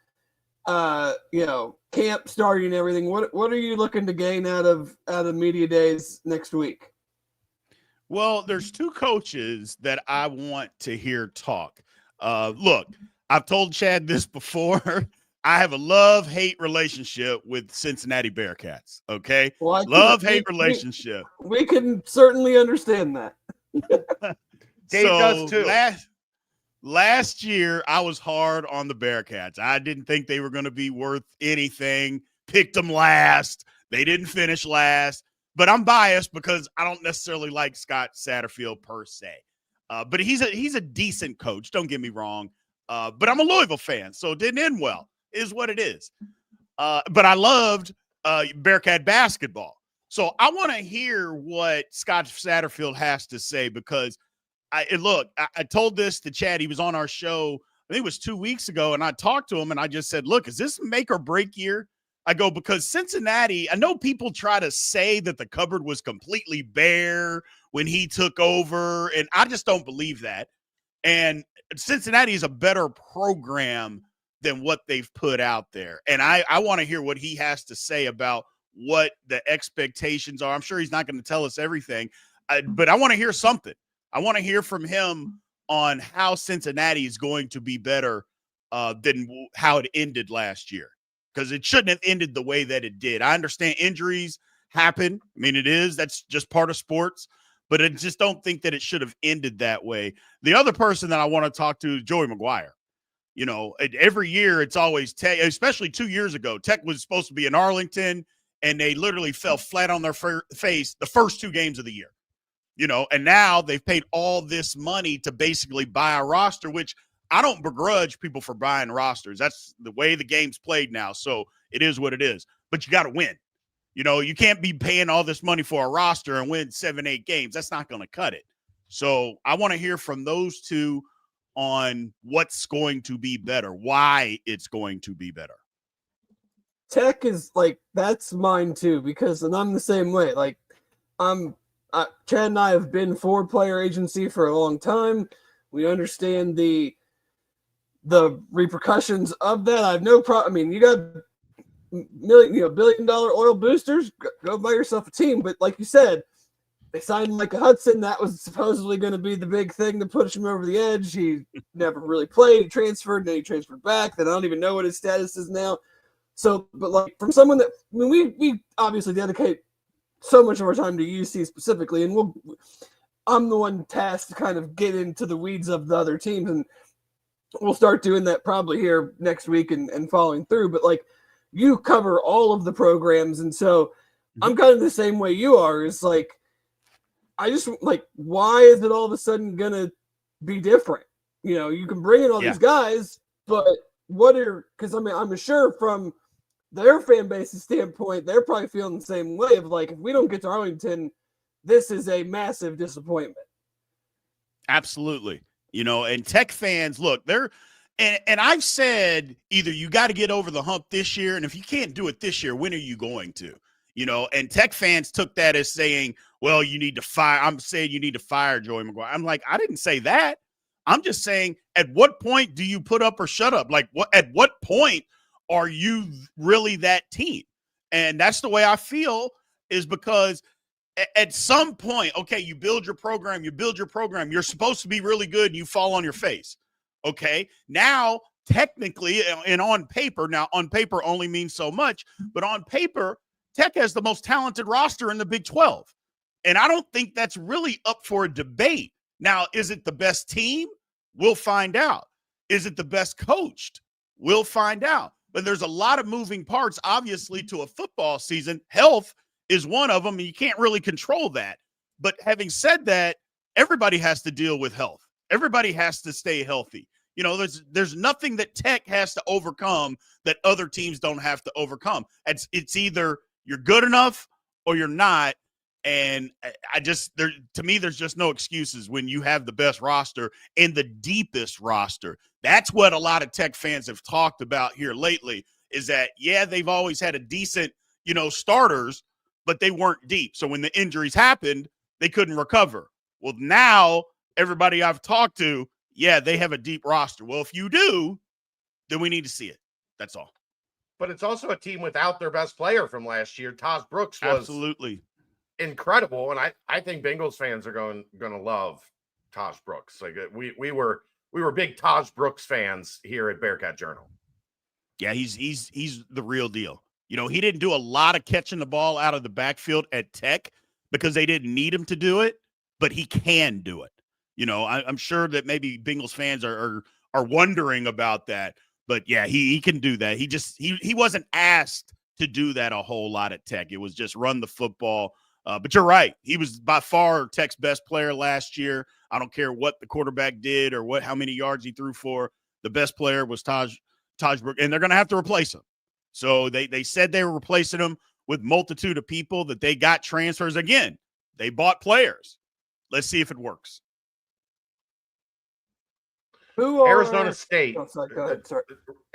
camp starting and everything? What are you looking to gain out of media days next week? Well, there's 2 coaches that I want to hear talk. Look, I've told Chad this before. I have a love-hate relationship with Cincinnati Bearcats. Okay, love-hate relationship. We can certainly understand that. Dave does too. Last year, I was hard on the Bearcats. I didn't think they were going to be worth anything. Picked them last. They didn't finish last. But I'm biased because I don't necessarily like Scott Satterfield per se. But he's a decent coach. Don't get me wrong. But I'm a Louisville fan, so it didn't end well. Is what it is. But I loved Bearcat basketball. So I want to hear what Scott Satterfield has to say, because I told this to Chad. He was on our show I think it was 2 weeks ago, and I talked to him, and I just said, look, is this make or break year? I go, because Cincinnati, I know people try to say that the cupboard was completely bare when he took over, and I just don't believe that. And Cincinnati is a better program than what they've put out there. And I want to hear what he has to say about what the expectations are. I'm sure he's not going to tell us everything, but I want to hear something. I want to hear from him on how Cincinnati is going to be better than how it ended last year, because it shouldn't have ended the way that it did. I understand injuries happen. I mean, that's just part of sports, but I just don't think that it should have ended that way. The other person that I want to talk to is Joey McGuire. You know, every year it's always Tech, especially 2 years ago. Tech was supposed to be in Arlington, and they literally fell flat on their face the first 2 games of the year. You know, and now they've paid all this money to basically buy a roster, which I don't begrudge people for buying rosters. That's the way the game's played now. So it is what it is. But you got to win. You know, you can't be paying all this money for a roster and win 7-8 games. That's not going to cut it. So I want to hear from those two on what's going to be better, why it's going to be better. Tech is like, that's mine too, because, and I'm the same way. Like, Chad and I have been for player agency for a long time. We understand the repercussions of that. I have no problem. I mean, you got billion-dollar oil boosters. Go buy yourself a team. But like you said, they signed Micah Hudson. That was supposedly going to be the big thing to push him over the edge. He never really played. He transferred. Then he transferred back. Then I don't even know what his status is now. So, but like from someone that, I mean, we obviously dedicate so much of our time to UC specifically, and I'm the one tasked to kind of get into the weeds of the other teams, and we'll start doing that probably here next week and following through. But like, you cover all of the programs, and so I'm kind of the same way you are. Is like, I just like, why is it all of a sudden gonna be different? You know, you can bring in all these guys, but because I mean, I'm sure from their fan base's standpoint, they're probably feeling the same way of like, if we don't get to Arlington, this is a massive disappointment. Absolutely. You know, and Tech fans, look, and I've said either you got to get over the hump this year, and if you can't do it this year, when are you going to? You know, and Tech fans took that as saying, well, you need to fire. I'm saying you need to fire Joey McGuire. I'm like, I didn't say that. I'm just saying, at what point do you put up or shut up? Like, at what point are you really that team? And that's the way I feel, is because at some point, okay, you build your program. You're supposed to be really good, and you fall on your face. Okay, now technically and on paper only means so much, but on paper, Tech has the most talented roster in the Big 12. And I don't think that's really up for a debate. Now, is it the best team? We'll find out. Is it the best coached? We'll find out. But there's a lot of moving parts, obviously, to a football season. Health is one of them, and you can't really control that. But having said that, everybody has to deal with health. Everybody has to stay healthy. You know, there's nothing that Tech has to overcome that other teams don't have to overcome. It's either you're good enough or you're not. And to me, there's just no excuses when you have the best roster and the deepest roster. That's what a lot of Tech fans have talked about here lately, is that, yeah, they've always had a decent, starters, but they weren't deep. So when the injuries happened, they couldn't recover. Well, now everybody I've talked to, yeah, they have a deep roster. Well, if you do, then we need to see it. That's all. But it's also a team without their best player from last year. Taj Brooks was absolutely incredible, and I think Bengals fans are going to love Taj Brooks. Like we were big Taj Brooks fans here at Bearcat Journal. Yeah, he's the real deal. He didn't do a lot of catching the ball out of the backfield at Tech because they didn't need him to do it, but he can do it. I'm sure that maybe Bengals fans are wondering about that, but yeah, he can do that. He wasn't asked to do that a whole lot at Tech. It was just run the football. But you're right. He was by far Tech's best player last year. I don't care what the quarterback did or how many yards he threw for. The best player was Taj Brooks, and they're going to have to replace him. So they said they were replacing him with multitude of people that they got transfers. Again, they bought players. Let's see if it works. Who are Arizona State. Oh, sorry, go ahead. Sorry.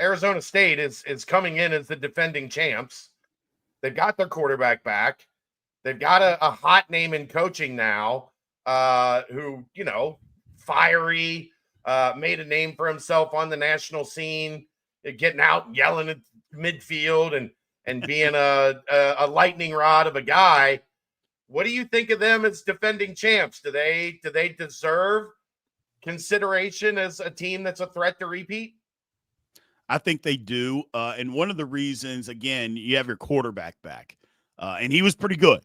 Arizona State is coming in as the defending champs. They've got their quarterback back. They've got a hot name in coaching now, who, fiery, made a name for himself on the national scene, getting out and yelling at midfield and being a lightning rod of a guy. What do you think of them as defending champs? Do they deserve consideration as a team that's a threat to repeat? I think they do. And one of the reasons, again, you have your quarterback back, and he was pretty good.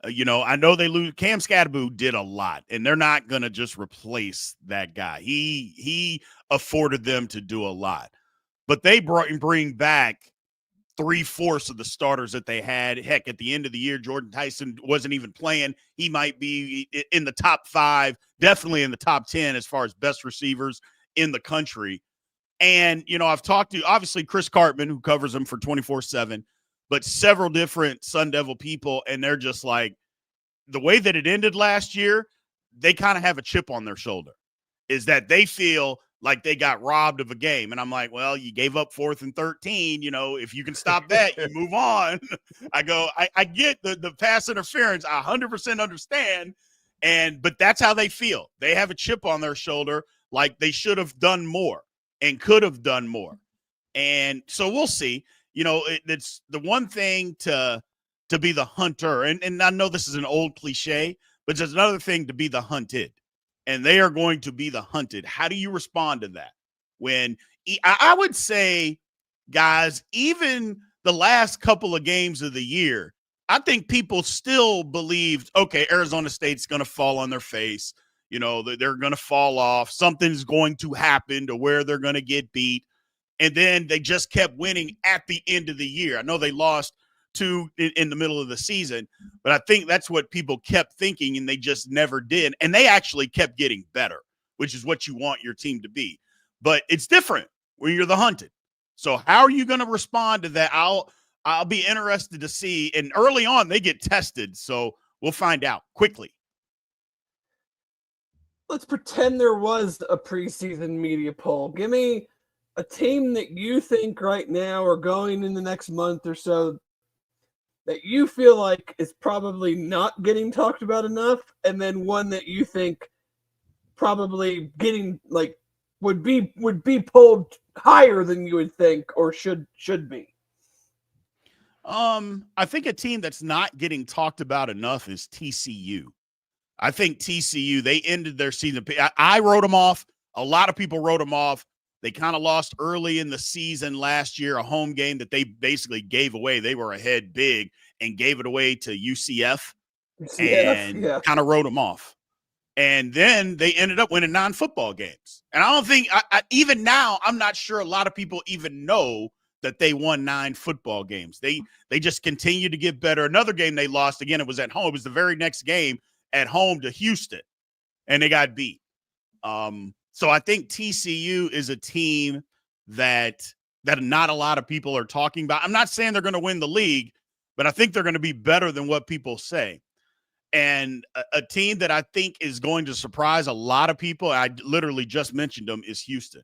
I know they lose. Cam Scatterbo did a lot, and they're not going to just replace that guy. He afforded them to do a lot. But they bring back 3/4 of the starters that they had. Heck, at the end of the year, Jordan Tyson wasn't even playing. He might be in the top 5, definitely in the top 10 as far as best receivers in the country. And, I've talked to, obviously, Chris Cartman, who covers them for 24/7, but several different Sun Devil people, and they're just like, the way that it ended last year, they kind of have a chip on their shoulder, is that they feel like they got robbed of a game. And I'm like, well, you gave up 4th and 13. If you can stop that, you move on. I get the pass interference. I 100% understand. But that's how they feel. They have a chip on their shoulder, like they should have done more and could have done more. And so we'll see. It's the one thing to be the hunter. And I know this is an old cliche, but there's another thing to be the hunted. And they are going to be the hunted. How do you respond to that? When I would say, guys, even the last couple of games of the year, I think people still believed, okay, Arizona State's going to fall on their face. They're going to fall off. Something's going to happen to where they're going to get beat. And then they just kept winning at the end of the year. I know they lost 2 in the middle of the season, but I think that's what people kept thinking, and they just never did. And they actually kept getting better, which is what you want your team to be. But it's different when you're the hunted. So how are you going to respond to that? I'll be interested to see. And early on, they get tested, so we'll find out quickly. Let's pretend there was a preseason media poll. Give me a team that you think right now or going in the next month or so that you feel like is probably not getting talked about enough, and then one that you think probably getting would be pulled higher than you would think or should be. I think a team that's not getting talked about enough is TCU. I think TCU, they ended their season. I wrote them off. A lot of people wrote them off. They kind of lost early in the season last year, a home game that they basically gave away. They were ahead big and gave it away to UCF and kind of wrote them off. And then they ended up winning 9 football games. And I don't think, even now, I'm not sure a lot of people even know that they won 9 football games. They just continue to get better. Another game they lost, again, it was at home. It was the very next game at home to Houston, and they got beat. So I think TCU is a team that not a lot of people are talking about. I'm not saying they're going to win the league, but I think they're going to be better than what people say. And a team that I think is going to surprise a lot of people, I literally just mentioned them, is Houston.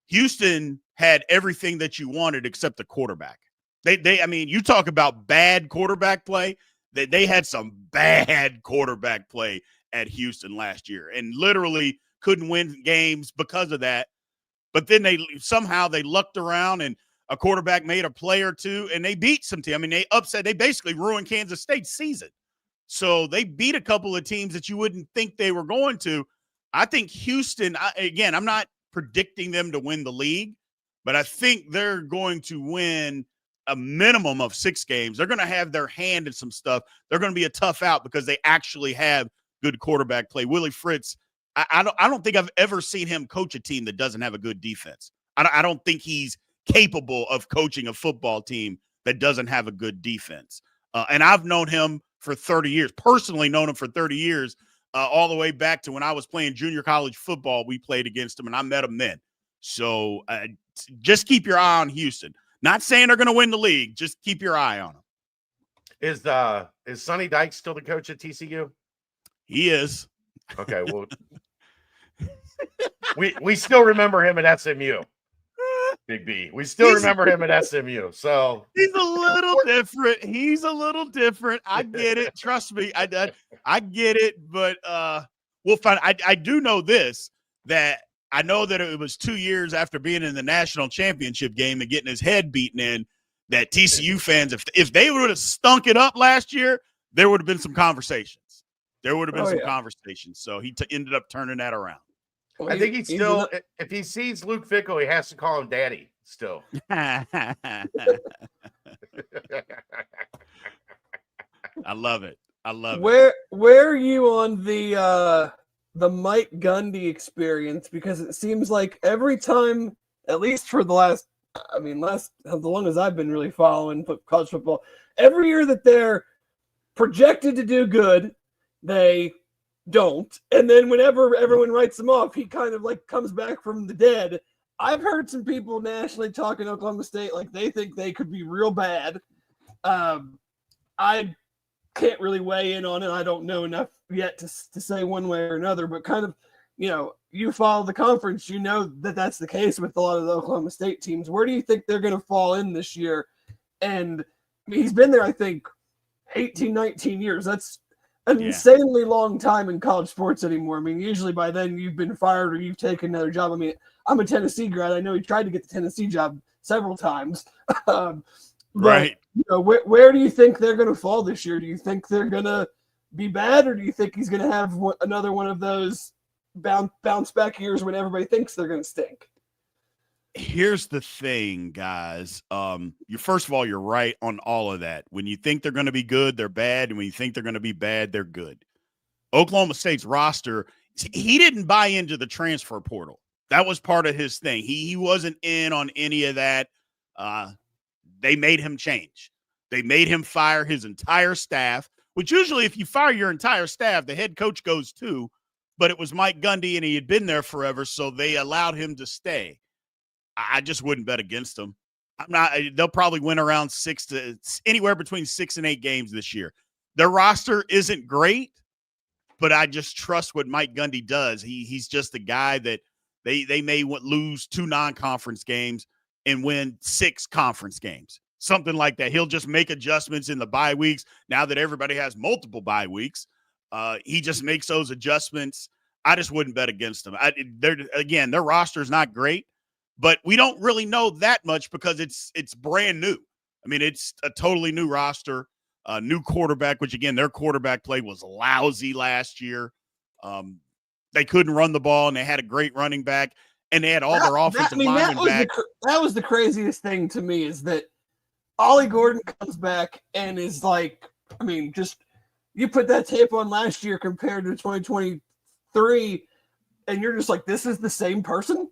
Houston had everything that you wanted except the quarterback. I mean, you talk about bad quarterback play. They had some bad quarterback play at Houston last year and literally couldn't win games because of that. But then they lucked around and a quarterback made a play or two and they beat some team. I mean, they basically ruined Kansas State's season. So they beat a couple of teams that you wouldn't think they were going to. I think Houston, again, I'm not predicting them to win the league, but I think they're going to win a minimum of 6 games. They're going to have their hand in some stuff. They're going to be a tough out because they actually have good quarterback play. Willie Fritz, I don't think I've ever seen him coach a team that doesn't have a good defense. I don't think he's capable of coaching a football team that doesn't have a good defense. And I've known him for 30 years, personally known him for 30 years, all the way back to when I was playing junior college football. We played against him, and I met him then. So just keep your eye on Houston. Not saying they're going to win the league. Just keep your eye on them. Is Sonny Dykes still the coach at TCU? He is. Okay, well, We still remember him at SMU. Big B. We still remember him at SMU. So he's a little different. He's a little different. I get it. Trust me. I get it. But we'll find. I do know this, that I know that it was 2 years after being in the national championship game and getting his head beaten in, that TCU fans, if they would have stunk it up last year, there would have been some conversations. There would have been some conversations. So he ended up turning that around. Well, I think he's still, if he sees Luke Fickell, he has to call him daddy still. I love it. I love it. Where are you on the Mike Gundy experience? Because it seems like every time, at least for the last the long as I've been really following college football, every year that they're projected to do good, they don't. And then whenever everyone writes them off, he kind of like comes back from the dead. I've heard some people nationally talking Oklahoma State like they think they could be real bad. I can't really weigh in on it. I don't know enough yet to say one way or another, but kind of, you follow the conference, you know that that's the case with a lot of the Oklahoma State teams. Where do you think they're going to fall in this year? And he's been there, I think, 18, 19 years. That's an insanely long time in college sports anymore. I mean, usually by then you've been fired or you've taken another job. I mean, I'm a Tennessee grad. I know he tried to get the Tennessee job several times. Right. Where do you think they're going to fall this year? Do you think they're going to be bad, or do you think he's going to have another one of those bounce back years when everybody thinks they're going to stink? Here's the thing, guys. First of all, you're right on all of that. When you think they're going to be good, they're bad. And when you think they're going to be bad, they're good. Oklahoma State's roster, he didn't buy into the transfer portal. That was part of his thing. He wasn't in on any of that. They made him change. They made him fire his entire staff, which usually if you fire your entire staff, the head coach goes too. But it was Mike Gundy, and he had been there forever, so they allowed him to stay. I just wouldn't bet against them. They'll probably win around anywhere between 6 and 8 games this year. Their roster isn't great, but I just trust what Mike Gundy does. He's just a guy that they may lose 2 non-conference games and win 6 conference games, something like that. He'll just make adjustments in the bye weeks. Now that everybody has multiple bye weeks, he just makes those adjustments. I just wouldn't bet against them. Their roster is not great, but we don't really know that much because it's brand new. I mean, it's a totally new roster, new quarterback, which, again, their quarterback play was lousy last year. They couldn't run the ball, and they had a great running back, and they had all their offensive linemen back. That was the craziest thing to me, is that Ollie Gordon comes back and is like, I mean, just you put that tape on last year compared to 2023, and you're just like, this is the same person?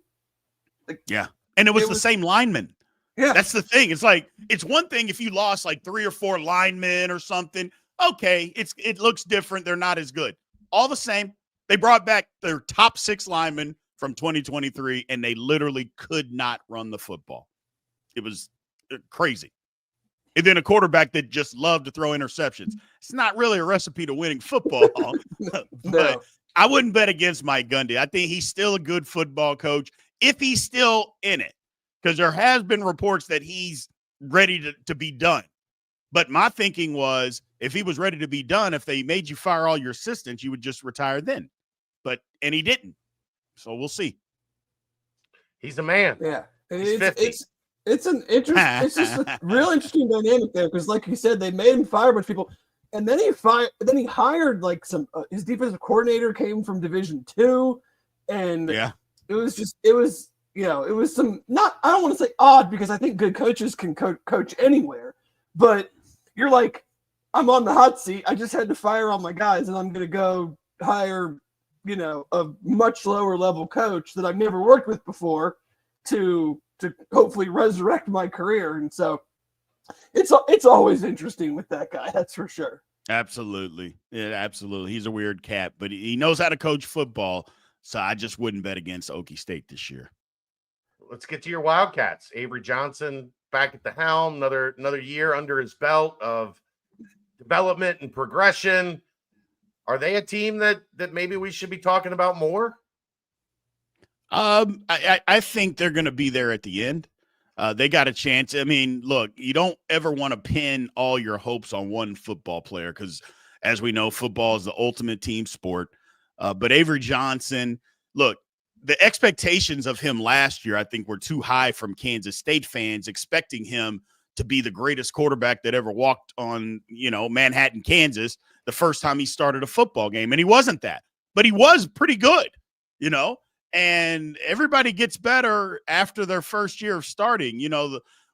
Like, yeah. And it was the same lineman. Yeah. That's the thing. It's like, it's one thing if you lost like 3 or 4 linemen or something. Okay, it looks different. They're not as good. All the same, they brought back their top 6 linemen from 2023, and they literally could not run the football. It was crazy. And then a quarterback that just loved to throw interceptions. It's not really a recipe to winning football. But I wouldn't bet against Mike Gundy. I think he's still a good football coach if he's still in it, because there has been reports that he's ready to be done. But my thinking was, if he was ready to be done, if they made you fire all your assistants, you would just retire then. And he didn't. So we'll see. He's a man. Yeah. He's 50. It's just a real interesting dynamic there, because like you said, they made him fire a bunch of people, and then he hired like some his defensive coordinator came from Division II, and it was some, not, I don't want to say odd, because I think good coaches can coach anywhere, but you're like, I'm on the hot seat. I just had to fire all my guys, and I'm going to go hire, a much lower level coach that I've never worked with before to hopefully resurrect my career. And so it's always interesting with that guy. That's for sure. Absolutely. Yeah, absolutely. He's a weird cat, but he knows how to coach football. So I just wouldn't bet against Okie State this year. Let's get to your Wildcats. Avery Johnson back at the helm, another year under his belt of development and progression. Are they a team that maybe we should be talking about more? I think they're going to be there at the end. They got a chance. I mean, look, you don't ever want to pin all your hopes on one football player because, as we know, football is the ultimate team sport. But Avery Johnson, look, the expectations of him last year, I think, were too high from Kansas State fans, expecting him to be the greatest quarterback that ever walked on, Manhattan, Kansas, the first time he started a football game. And he wasn't that, but he was pretty good, and everybody gets better after their first year of starting.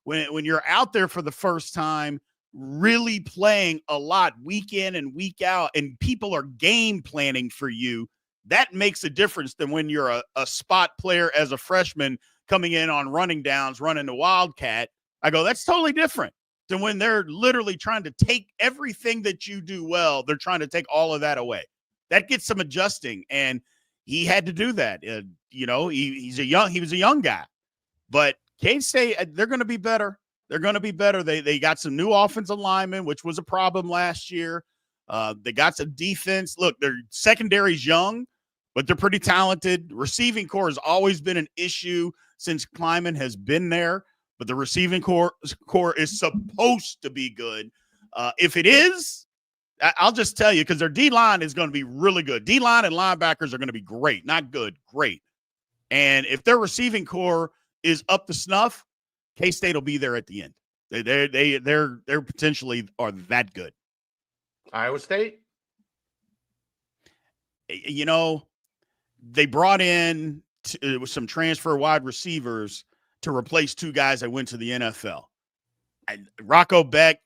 When you're out there for the first time, really playing a lot week in and week out, and people are game planning for you, that makes a difference than when you're a spot player as a freshman coming in on running downs, running the Wildcat. I go, that's totally different than when they're literally trying to take everything that you do well. They're trying to take all of that away. That gets some adjusting, and he had to do that. He was a young guy, but K-State, they're going to be better. They're going to be better. They got some new offensive linemen, which was a problem last year. They got some defense. Look, their secondary's young, but they're pretty talented. Receiving core has always been an issue since Kleiman has been there, but the receiving core is supposed to be good. If it is, I'll just tell you, because their D-line is going to be really good. D-line and linebackers are going to be great. Not good, great. And if their receiving core is up to snuff, K-State will be there at the end. They're potentially are that good. Iowa State? They brought in some transfer wide receivers to replace two guys that went to the NFL. Rocco Beck,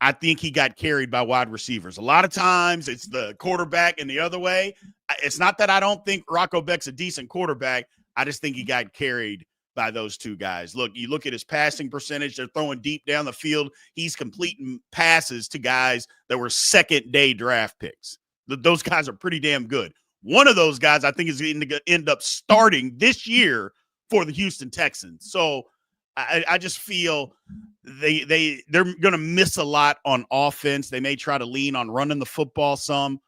I think he got carried by wide receivers. A lot of times it's the quarterback and the other way. It's not that I don't think Rocco Beck's a decent quarterback. I just think he got carried by those two guys. Look, you look at his passing percentage. They're throwing deep down the field. He's completing passes to guys that were second-day draft picks. Those guys are pretty damn good. One of those guys I think is going to end up starting this year for the Houston Texans. So I just feel they're going to miss a lot on offense. They may try to lean on running the football some,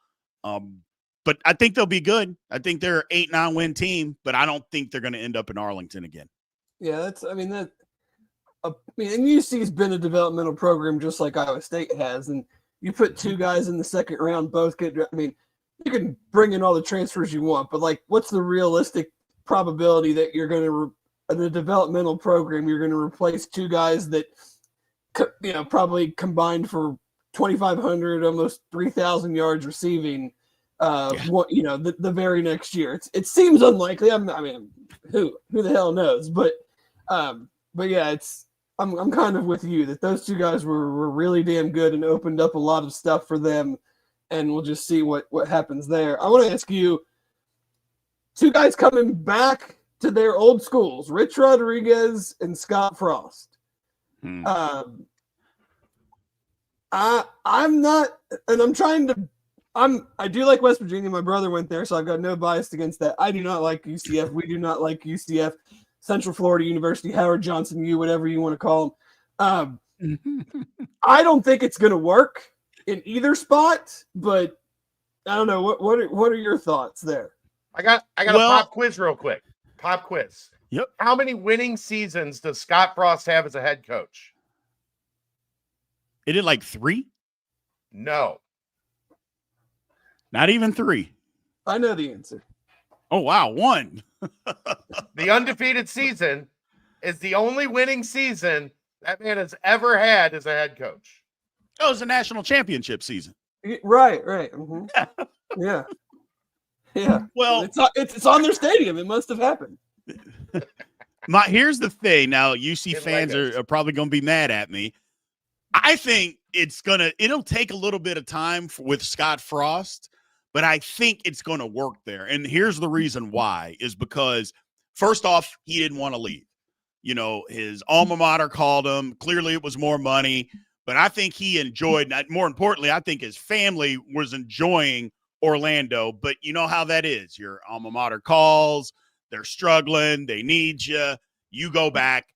but I think they'll be good. I think they're an 8-9 win team, but I don't think they're going to end up in Arlington again. Yeah, and UC's been a developmental program just like Iowa State has, and you put two guys in the second round, both get. I mean, you can bring in all the transfers you want, but what's the realistic probability that you're going to in a developmental program you're going to replace two guys that probably combined for 2,500, almost 3,000 yards receiving? The very next year, it seems unlikely. I mean, who the hell knows? But yeah, I'm kind of with you that those two guys were really damn good and opened up a lot of stuff for them, and we'll just see what happens there. I want to ask you, two guys coming back to their old schools, Rich Rodriguez and Scott Frost. I'm not, and I'm trying to. I do like West Virginia. My brother went there, so I've got no bias against that. I do not like UCF. We do not like UCF. Central Florida University, Howard Johnson U, whatever you want to call them. I don't think it's going to work in either spot, but I don't know. What are your thoughts there? I got a pop quiz real quick. Pop quiz. Yep. How many winning seasons does Scott Frost have as a head coach? It did 3? No. Not even 3. I know the answer. Oh, wow. 1. The undefeated season is the only winning season that man has ever had as a head coach. It was a national championship season. Right. Mm-hmm. Yeah. Well, it's on their stadium. It must have happened. Here's the thing. Now, UC fans are probably going to be mad at me. I think it'll take a little bit of time with Scott Frost, but I think it's going to work there. And here's the reason why is because, first off, he didn't want to leave. His alma mater called him. Clearly it was more money, but I think he enjoyed, more importantly, I think his family was enjoying Orlando, but you know how that is. Your alma mater calls, they're struggling, they need you, you go back,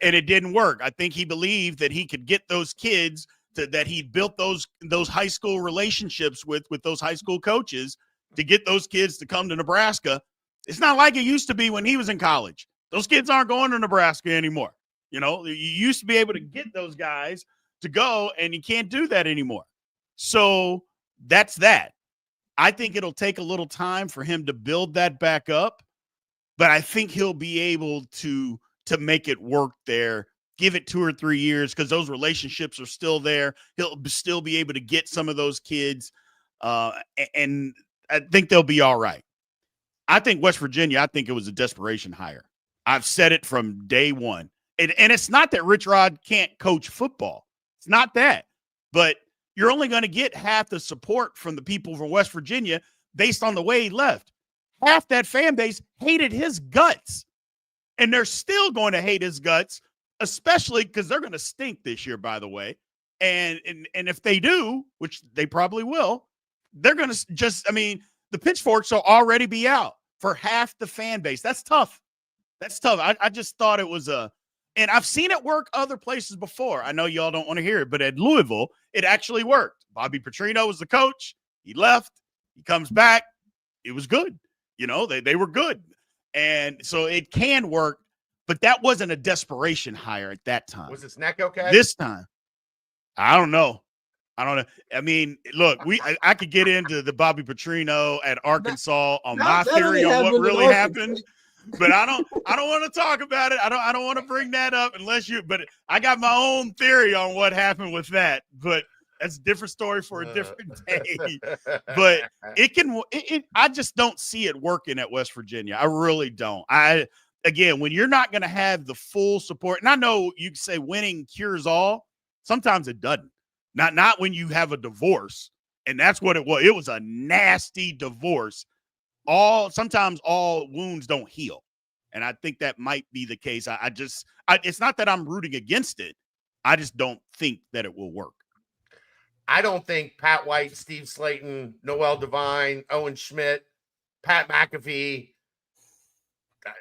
and it didn't work. I think he believed that he could get those kids that he built those high school relationships with those high school coaches to get those kids to come to Nebraska It's not like it used to be when he was in college. Those kids aren't going to Nebraska anymore. You know, you used to be able to get those guys to go, and you can't do that anymore. So that's that. I think it'll take a little time for him to build that back up, but I think he'll be able to make it work there. Give it 2 or 3 years because those relationships are still there. He'll still be able to get some of those kids, and I think they'll be all right. I think West Virginia, I think it was a desperation hire. I've said it from day one. And it's not that Rich Rod can't coach football. It's not that. But you're only going to get half the support from the people from West Virginia based on the way he left. Half that fan base hated his guts. And they're still going to hate his guts, especially because they're going to stink this year, by the way. And if they do, which they probably will, they're going to the pitchforks will already be out for half the fan base. That's tough. That's tough. I just thought it was and I've seen it work other places before. I know y'all don't want to hear it, but at Louisville, it actually worked. Bobby Petrino was the coach. He left. He comes back. It was good. You know, they were good. And so it can work, but that wasn't a desperation hire at that time. Was his neck okay? This time, I don't know. I mean, look, I could get into the Bobby Petrino at Arkansas on my theory on what really happened, but I don't want to talk about it. I don't want to bring that up but I got my own theory on what happened with that, but that's a different story for a different day. But I just don't see it working at West Virginia. I really don't. Again, when you're not going to have the full support, and I know you can say winning cures all, sometimes it doesn't. Not when you have a divorce, and that's what it was. It was a nasty divorce. Sometimes all wounds don't heal, and I think that might be the case. It's not that I'm rooting against it. I just don't think that it will work. I don't think Pat White, Steve Slayton, Noel Devine, Owen Schmidt, Pat McAfee,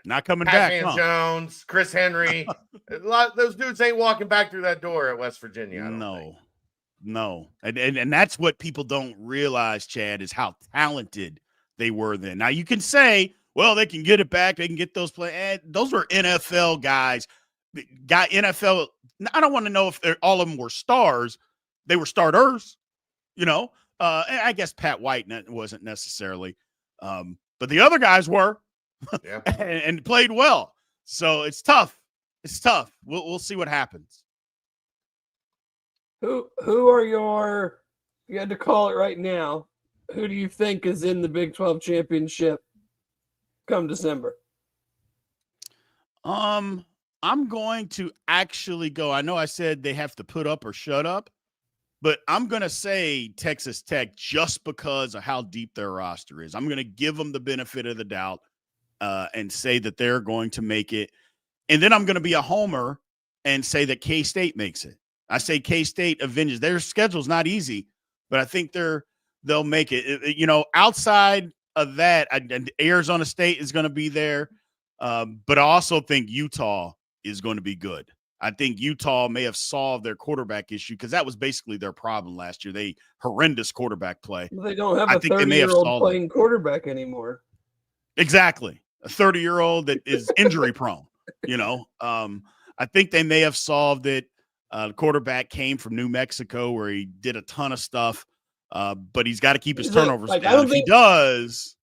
not coming Pat back. Van Jones, Chris Henry, those dudes ain't walking back through that door at West Virginia. No. And that's what people don't realize, Chad, is how talented they were then. Now you can say, well, they can get it back. They can get those play. Those were NFL guys. NFL. I don't want to know if all of them were stars. They were starters, you know. And I guess Pat White wasn't necessarily, but the other guys were, yeah, and played well. So it's tough. It's tough. We'll see what happens. Who are you had to call it right now, who do you think is in the Big 12 championship come December? I'm going to actually go. I know I said they have to put up or shut up, but I'm going to say Texas Tech just because of how deep their roster is. I'm going to give them the benefit of the doubt and say that they're going to make it. And then I'm going to be a homer and say that K-State makes it. I say K-State avenges. Their schedule's not easy, but I think they'll make it. You know, outside of that, Arizona State is going to be there, but I also think Utah is going to be good. I think Utah may have solved their quarterback issue because that was basically their problem last year. Horrendous quarterback play. They don't have a 30-year-old playing quarterback anymore. Exactly. A 30-year-old that is injury prone, you know. I think they may have solved it. The quarterback came from New Mexico where he did a ton of stuff, but he's got to keep his turnovers down. If he does,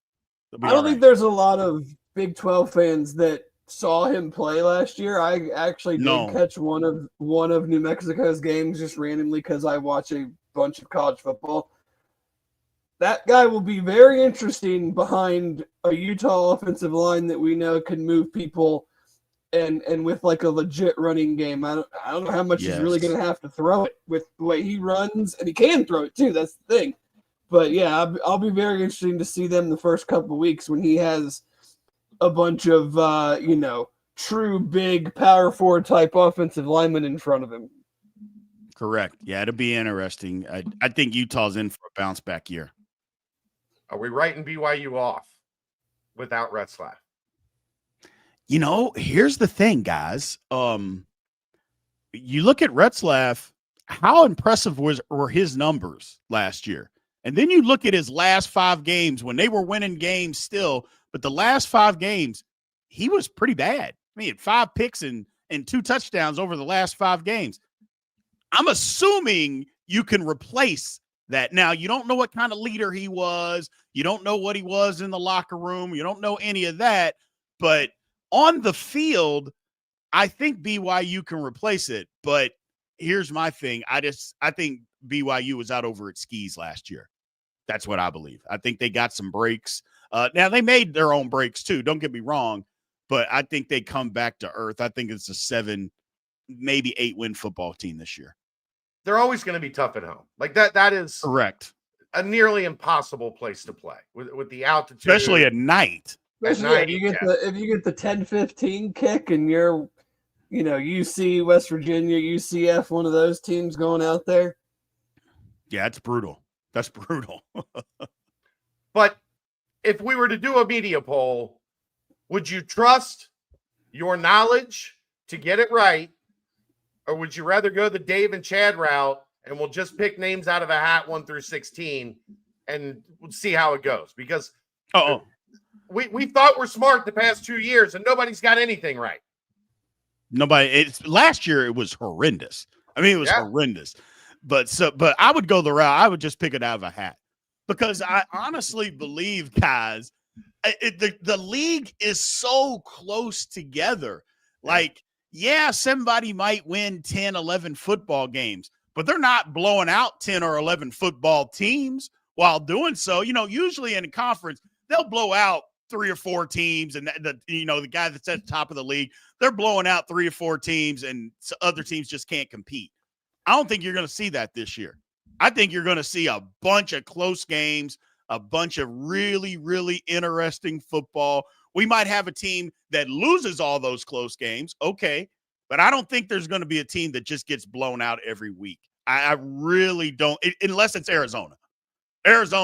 I don't think there's a lot of Big 12 fans that saw him play last year. I actually did catch one of New Mexico's games just randomly because I watch a bunch of college football. That guy will be very interesting behind a Utah offensive line that we know can move people and with like a legit running game. I don't know how much he's really going to have to throw it with the way he runs, and he can throw it too. That's the thing. But yeah, I'll be very interesting to see them the first couple of weeks when he has a bunch of true big power forward type offensive linemen in front of him. Correct. Yeah, it'll be interesting. I think Utah's in for a bounce back year. Are we writing BYU off without Retzlaff? You know, here's the thing, guys. You look at Retzlaff, how impressive were his numbers last year? And then you look at his last 5 games when they were winning games still, but the last 5 games, he was pretty bad. I mean, he had 5 picks and 2 touchdowns over the last 5 games. I'm assuming you can replace that. Now, you don't know what kind of leader he was. You don't know what he was in the locker room. You don't know any of that. But on the field, I think BYU can replace it. But here's my thing. I think BYU was out over its skis last year. That's what I believe. I think they got some breaks. Now, they made their own breaks too. Don't get me wrong. But I think they come back to earth. I think it's a 7, maybe 8-win football team this year. They're always going to be tough at home. Like that is correct. A nearly impossible place to play with the altitude, especially at night. Especially if you get the 10-15 kick and you're, UC, West Virginia, UCF, one of those teams going out there. Yeah, it's brutal. That's brutal. But if we were to do a media poll, would you trust your knowledge to get it right? Or would you rather go the Dave and Chad route and we'll just pick names out of a hat 1 through 16 and we'll see how it goes? Because we thought we're smart the past 2 years and nobody's got anything right. Last year it was horrendous. I mean, it was horrendous. But I would go the route. I would just pick it out of a hat because I honestly believe, guys, the league is so close together. Like, yeah, somebody might win 10, 11 football games, but they're not blowing out 10 or 11 football teams while doing so. Usually in a conference, they'll blow out 3 or 4 teams, and the guy that's at the top of the league, they're blowing out 3 or 4 teams, and other teams just can't compete. I don't think you're going to see that this year. I think you're going to see a bunch of close games, a bunch of really, really interesting football. We might have a team that loses all those close games, okay, but I don't think there's going to be a team that just gets blown out every week. I really don't, unless it's Arizona. I've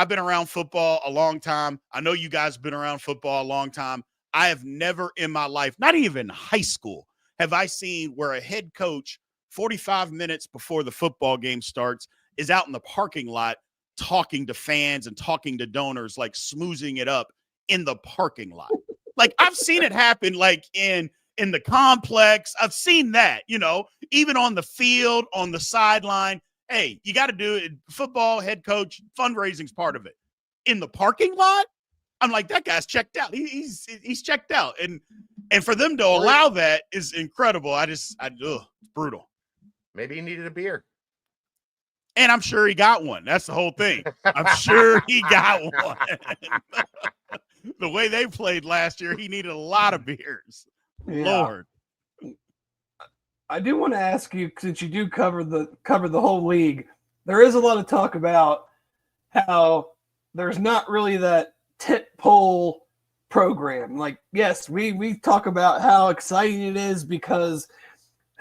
been around football a long time. I know you guys have been around football a long time. I have never in my life, not even high school, have I seen where a head coach 45 minutes before the football game starts is out in the parking lot talking to fans and talking to donors, like smoozing it up in the parking lot. Like I've seen it happen like in the complex. I've seen that, even on the field, on the sideline. Hey, you got to do it. Football, head coach, fundraising's part of it. In the parking lot, I'm like, that guy's checked out. He's checked out. And for them to allow that is incredible. It's brutal. Maybe he needed a beer. And I'm sure he got one. That's the whole thing. I'm sure he got one. The way they played last year, he needed a lot of beers. Yeah. Lord. I do want to ask you, since you do cover the whole league, there is a lot of talk about how there's not really that tent pole program. Like, yes, we talk about how exciting it is because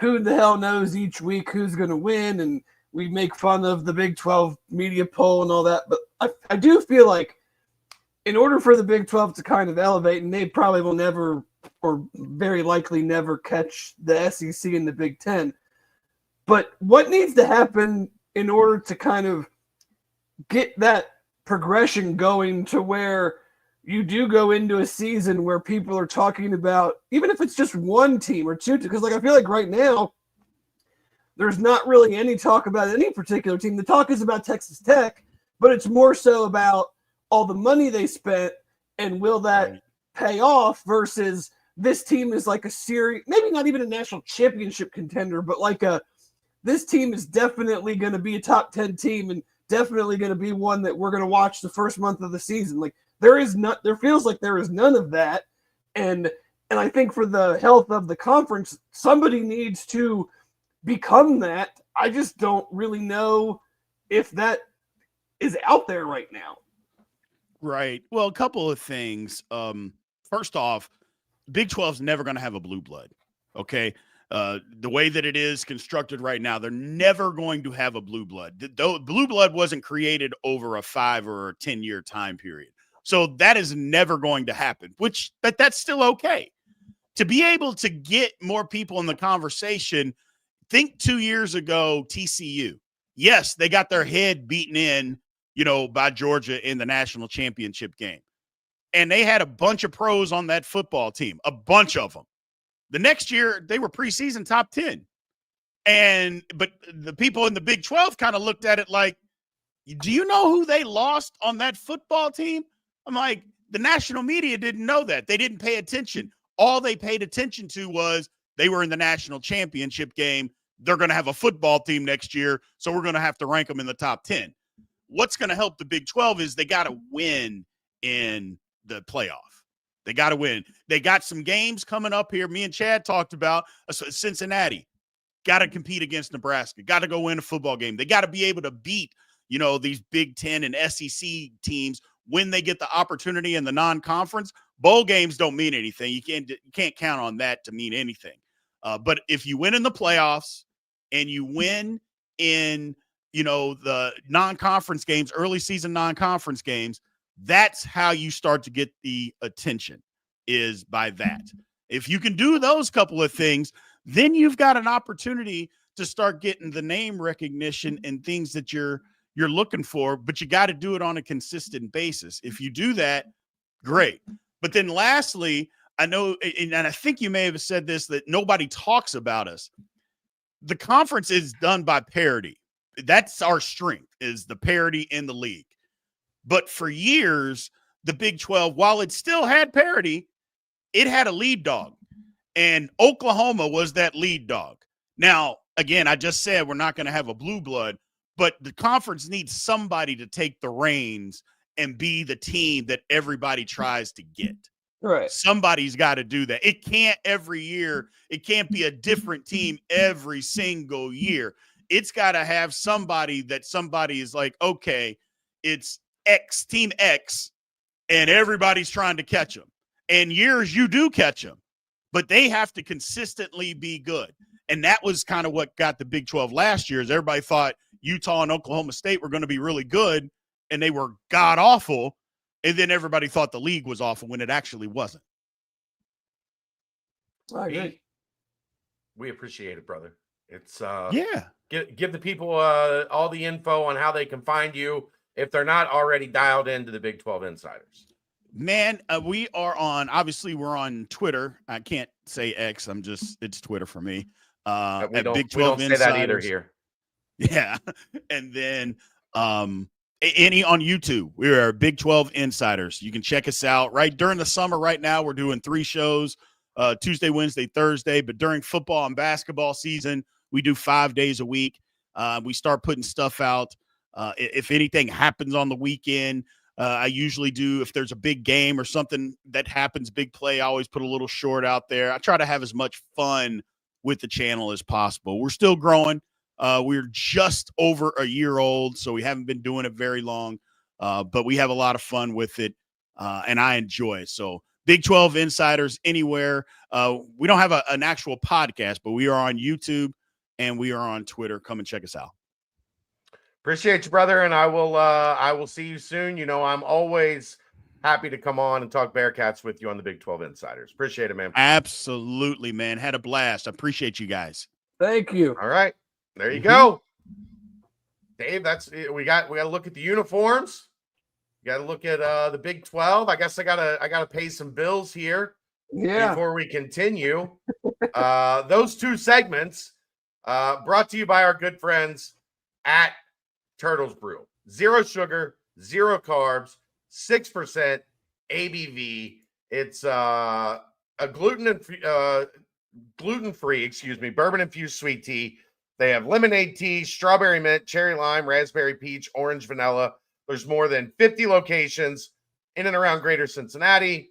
who the hell knows each week who's going to win, and we make fun of the Big 12 media poll and all that. But I do feel like in order for the Big 12 to kind of elevate, and they probably will never or very likely never catch the SEC and the Big 10. But what needs to happen in order to kind of get that progression going to where you do go into a season where people are talking about, even if it's just one team or two, because I feel like right now there's not really any talk about any particular team. The talk is about Texas Tech, but it's more so about all the money they spent and will that pay off versus this team is like a series, maybe not even a national championship contender, but this team is definitely going to be a top 10 team and definitely going to be one that we're going to watch the first month of the season. Like there feels like there is none of that. And I think for the health of the conference, somebody needs to become that. I just don't really know if that is out there right now. Right. Well, a couple of things. First off, Big 12 is never going to have a blue blood. Okay. The way that it is constructed right now, they're never going to have a blue blood. Blue blood wasn't created over a 5 or a 10-year time period. So that is never going to happen, but that's still okay. To be able to get more people in the conversation, think 2 years ago, TCU. Yes, they got their head beaten in, by Georgia in the national championship game. And they had a bunch of pros on that football team, a bunch of them. The next year, they were preseason top 10. But the people in the Big 12 kind of looked at it like, do you know who they lost on that football team? I'm like, the national media didn't know that. They didn't pay attention. All they paid attention to was they were in the national championship game. They're going to have a football team next year, so we're going to have to rank them in the top 10. What's going to help the Big 12 is they got to win in the playoff. They got to win. They got some games coming up here. Me and Chad talked about Cincinnati. Got to compete against Nebraska. Got to go win a football game. They got to be able to beat, these Big Ten and SEC teams when they get the opportunity in the non-conference. Bowl games don't mean anything. You can't count on that to mean anything. But if you win in the playoffs and you win in, the non-conference games, early season non-conference games, that's how you start to get the attention, is by that. If you can do those couple of things, then you've got an opportunity to start getting the name recognition and things that you're looking for, but you got to do it on a consistent basis. If you do that, great. But then lastly, I know, and I think you may have said this, that nobody talks about us. The conference is done by parity. That's our strength, is the parity in the league. But for years, the Big 12, while it still had parity, it had a lead dog. And Oklahoma was that lead dog. Now, again, I just said we're not going to have a blue blood, but the conference needs somebody to take the reins and be the team that everybody tries to get. Right. Somebody's got to do that. It can't every year. It can't be a different team every single year. It's got to have somebody that somebody is like, okay, it's X, team X, and everybody's trying to catch them. And years you do catch them, but they have to consistently be good. And that was kind of what got the Big 12 last year, is everybody thought Utah and Oklahoma State were going to be really good, and they were god-awful, and then everybody thought the league was awful when it actually wasn't. I agree. We appreciate it, brother. It's yeah. Give the people all the info on how they can find you if they're not already dialed into the Big 12 Insiders. Man, we are obviously we're on Twitter. I can't say X. It's Twitter for me. At Big 12 we don't Insiders. say that either here. Yeah. And then any on YouTube. We are Big 12 Insiders. You can check us out right during the summer. Right now, we're doing 3 shows, Tuesday, Wednesday, Thursday. But during football and basketball season, we do 5 days a week. We start putting stuff out. If anything happens on the weekend, I usually do, if there's a big game or something that happens, big play, I always put a little short out there. I try to have as much fun with the channel as possible. We're still growing. We're just over a year old, so we haven't been doing it very long, but we have a lot of fun with it, and I enjoy it. So Big 12 Insiders anywhere. We don't have an actual podcast, but we are on YouTube and we are on Twitter. Come and check us out. Appreciate you, brother, and I will see you soon. I'm always happy to come on and talk Bearcats with you on the Big 12 Insiders. Appreciate it, man. Absolutely, man. Had a blast. I appreciate you guys. Thank you. All right. There you go. Dave, we got to look at the uniforms. You got to look at the Big 12. I guess I gotta pay some bills here before we continue. Those 2 segments brought to you by our good friends at Turtles Brew. 0 sugar, 0 carbs, 6% ABV. It's a gluten-free, bourbon-infused sweet tea. They have lemonade tea, strawberry mint, cherry lime, raspberry peach, orange vanilla. There's more than 50 locations in and around Greater Cincinnati,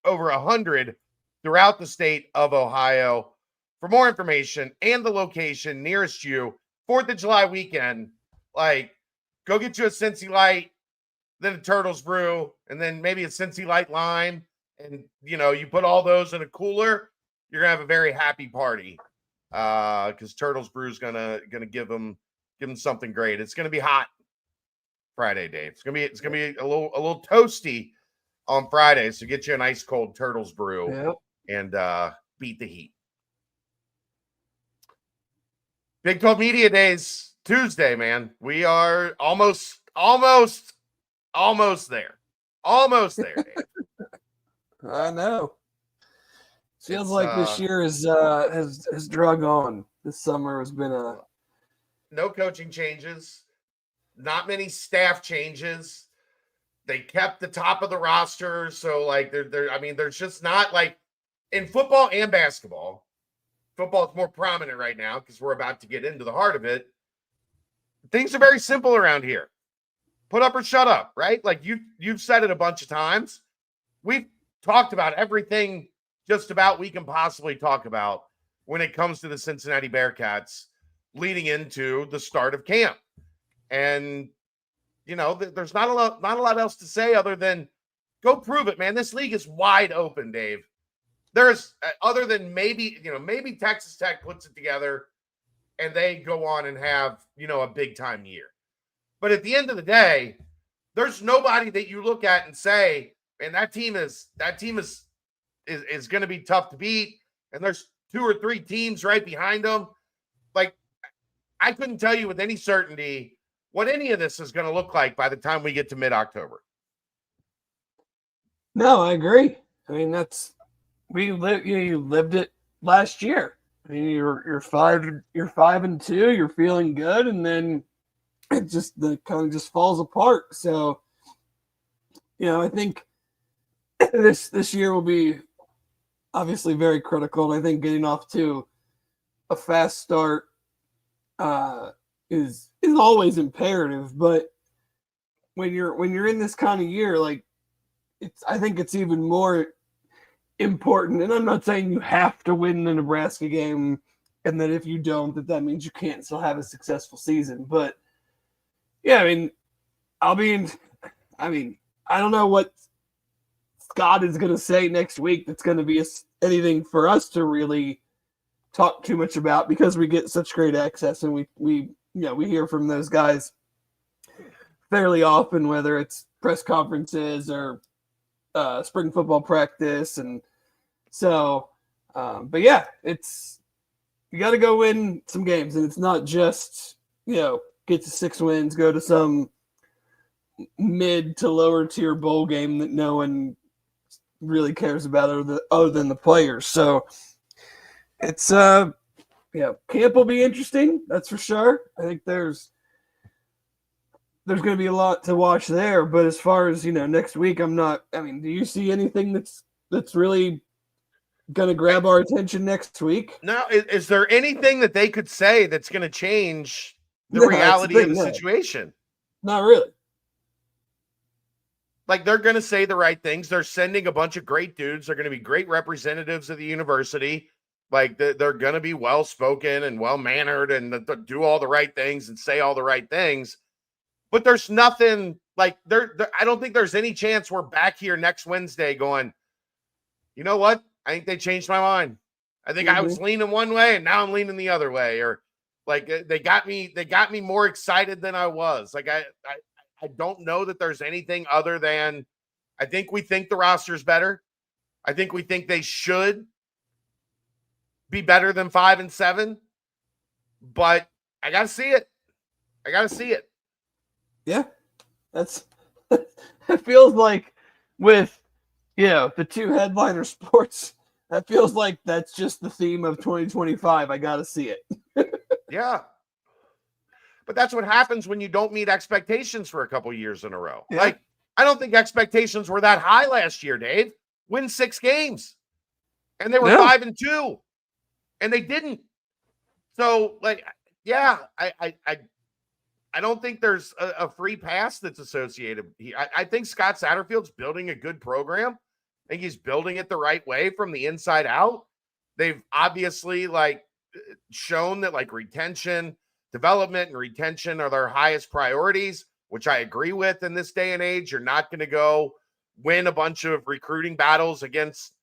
over 100 throughout the state of Ohio. For more information and the location nearest you, 4th of July weekend, go get you a Cincy Light, then a Turtles Brew, and then maybe a Cincy Light Lime. And, you put all those in a cooler, you're going to have a very happy party. Because Turtles Brew is gonna give them something great. It's gonna be hot Friday, Dave. It's gonna be a little toasty on Friday. So get you an ice cold Turtles Brew and beat the heat. Big 12 Media Days Tuesday, man. We are almost there. Almost there, Dave. I know. Feels It's, like this year has drug on. This summer has been no coaching changes, not many staff changes. They kept the top of the roster, so like there's just not like in football and basketball. Football is more prominent right now because we're about to get into the heart of it. Things are very simple around here. Put up or shut up, right? Like you've said it a bunch of times. We've talked about everything just about we can possibly talk about when it comes to the Cincinnati Bearcats leading into the start of camp. And there's not a lot else to say other than go prove it, man. This league is wide open, Dave. There's other than maybe Texas Tech puts it together and they go on and have, a big time year. But at the end of the day, there's nobody that you look at and say, man, that team is going to be tough to beat. And there's 2 or 3 teams right behind them. Like, I couldn't tell you with any certainty what any of this is going to look like by the time we get to mid-October. No, I agree. I mean, you lived it last year. I mean, you're 5-2, you're feeling good, and then it just kind of just falls apart. So, I think this year will be obviously very critical, and I think getting off to a fast start is always imperative. But when you're in this kind of year, like I think it's even more important. And I'm not saying you have to win the Nebraska game, and that if you don't, that means you can't still have a successful season. But yeah, I don't know what Scott is going to say next week that's going to be anything for us to really talk too much about, because we get such great access and we hear from those guys fairly often, whether it's press conferences or spring football practice. And so, but yeah, you got to go win some games, and it's not just, get to 6 wins, go to some mid to lower tier bowl game that no one really cares about other than the players. So it's camp will be interesting, that's for sure. I think there's going to be a lot to watch there. But as far as next week, do you see anything that's really going to grab our attention next week? Now, is there anything that they could say that's going to change the reality of the situation? Not really. Like, they're going to say the right things. They're sending a bunch of great dudes. They're going to be great representatives of the university. Like, they're going to be well-spoken and well-mannered and do all the right things and say all the right things. But there's nothing like I don't think there's any chance we're back here next Wednesday going, you know what? I think they changed my mind. I think I was leaning one way and now I'm leaning the other way. Or like they got me more excited than I was. Like I don't know that there's anything other than I think we think the roster's better. I think we think they should be better than 5-7. But I got to see it. Yeah, it feels like with, the 2 headliner sports, that feels like that's just the theme of 2025. I got to see it. Yeah. But that's what happens when you don't meet expectations for a couple years in a row. Yeah. Like, I don't think expectations were that high last year, Dave. Win 6 games. And they were 5-2. And they didn't. So, like, yeah, I don't think there's a free pass that's associated. I think Scott Satterfield's building a good program. I think he's building it the right way from the inside out. They've obviously shown that development and retention are their highest priorities, which I agree with in this day and age. You're not going to go win a bunch of recruiting battles against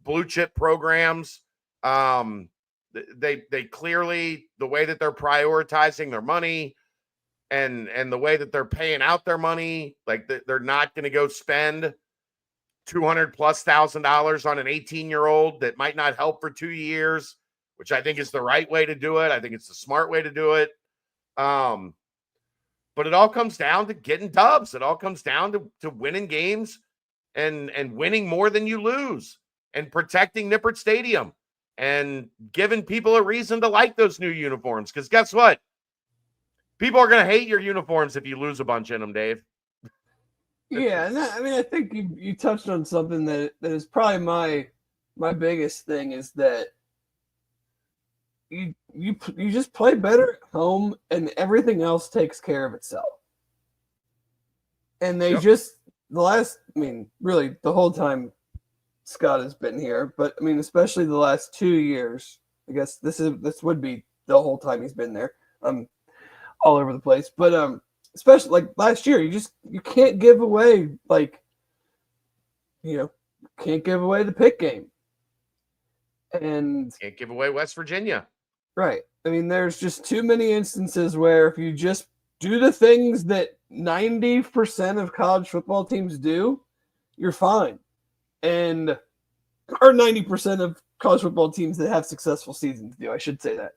blue chip programs. They clearly, the way that they're prioritizing their money, and the way that they're paying out their money, like they're not going to go spend $200,000+ on an 18-year-old that might not help for 2 years, which I think is the right way to do it. I think it's the smart way to do it. But it all comes down to getting dubs. It all comes down to winning games and winning more than you lose and protecting Nippert Stadium and giving people a reason to like those new uniforms. Because guess what? People are going to hate your uniforms if you lose a bunch in them, Dave. Yeah, and I think you touched on something that is probably my biggest thing is that you just play better at home and everything else takes care of itself. And they really the whole time Scott has been here, but especially the last 2 years. I guess this would be the whole time he's been there. All over the place, but especially like last year, you can't give away can't give away the pick game, and can't give away West Virginia. Right. There's just too many instances where if you just do the things that 90% of college football teams do, you're fine. Or 90% of college football teams that have successful seasons do. I should say that.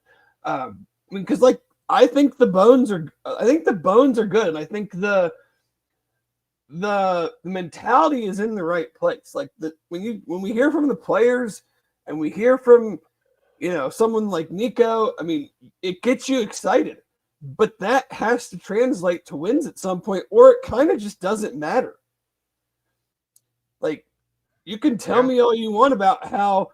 Because I think the bones are good. And I think the mentality is in the right place. When we hear from the players and we hear from someone like Nico, it gets you excited. But that has to translate to wins at some point, or it kind of just doesn't matter. You can tell me all you want about how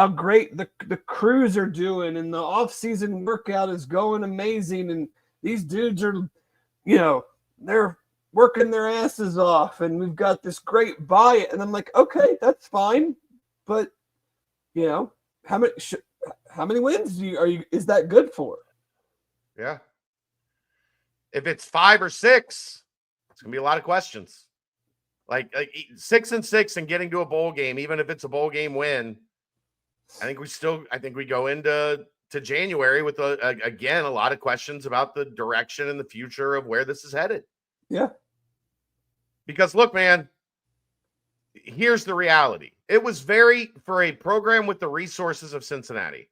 great the crews are doing and the off-season workout is going amazing and these dudes are, they're working their asses off and we've got this great buy-in. And I'm like, okay, that's fine. But, how many wins is that good for? Yeah. If it's 5 or 6, it's going to be a lot of questions. Like 6-6 and getting to a bowl game, even if it's a bowl game win, I think we go into January with again a lot of questions about the direction and the future of where this is headed. Yeah. Because look, man, here's the reality. It was for a program with the resources of Cincinnati,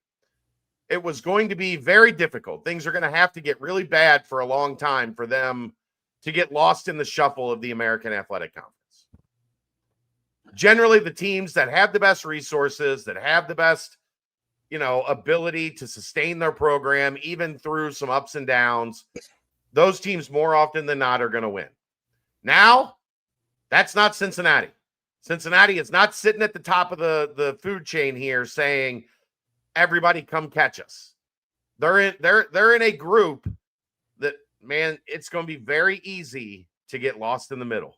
it was going to be very difficult. Things are going to have to get really bad for a long time for them to get lost in the shuffle of the American Athletic Conference. Generally, the teams that have the best resources, that have the best, ability to sustain their program, even through some ups and downs, those teams more often than not are going to win. Now, that's not Cincinnati. Cincinnati is not sitting at the top of the food chain here saying, everybody come catch us. They're in a group that, man, it's going to be very easy to get lost in the middle,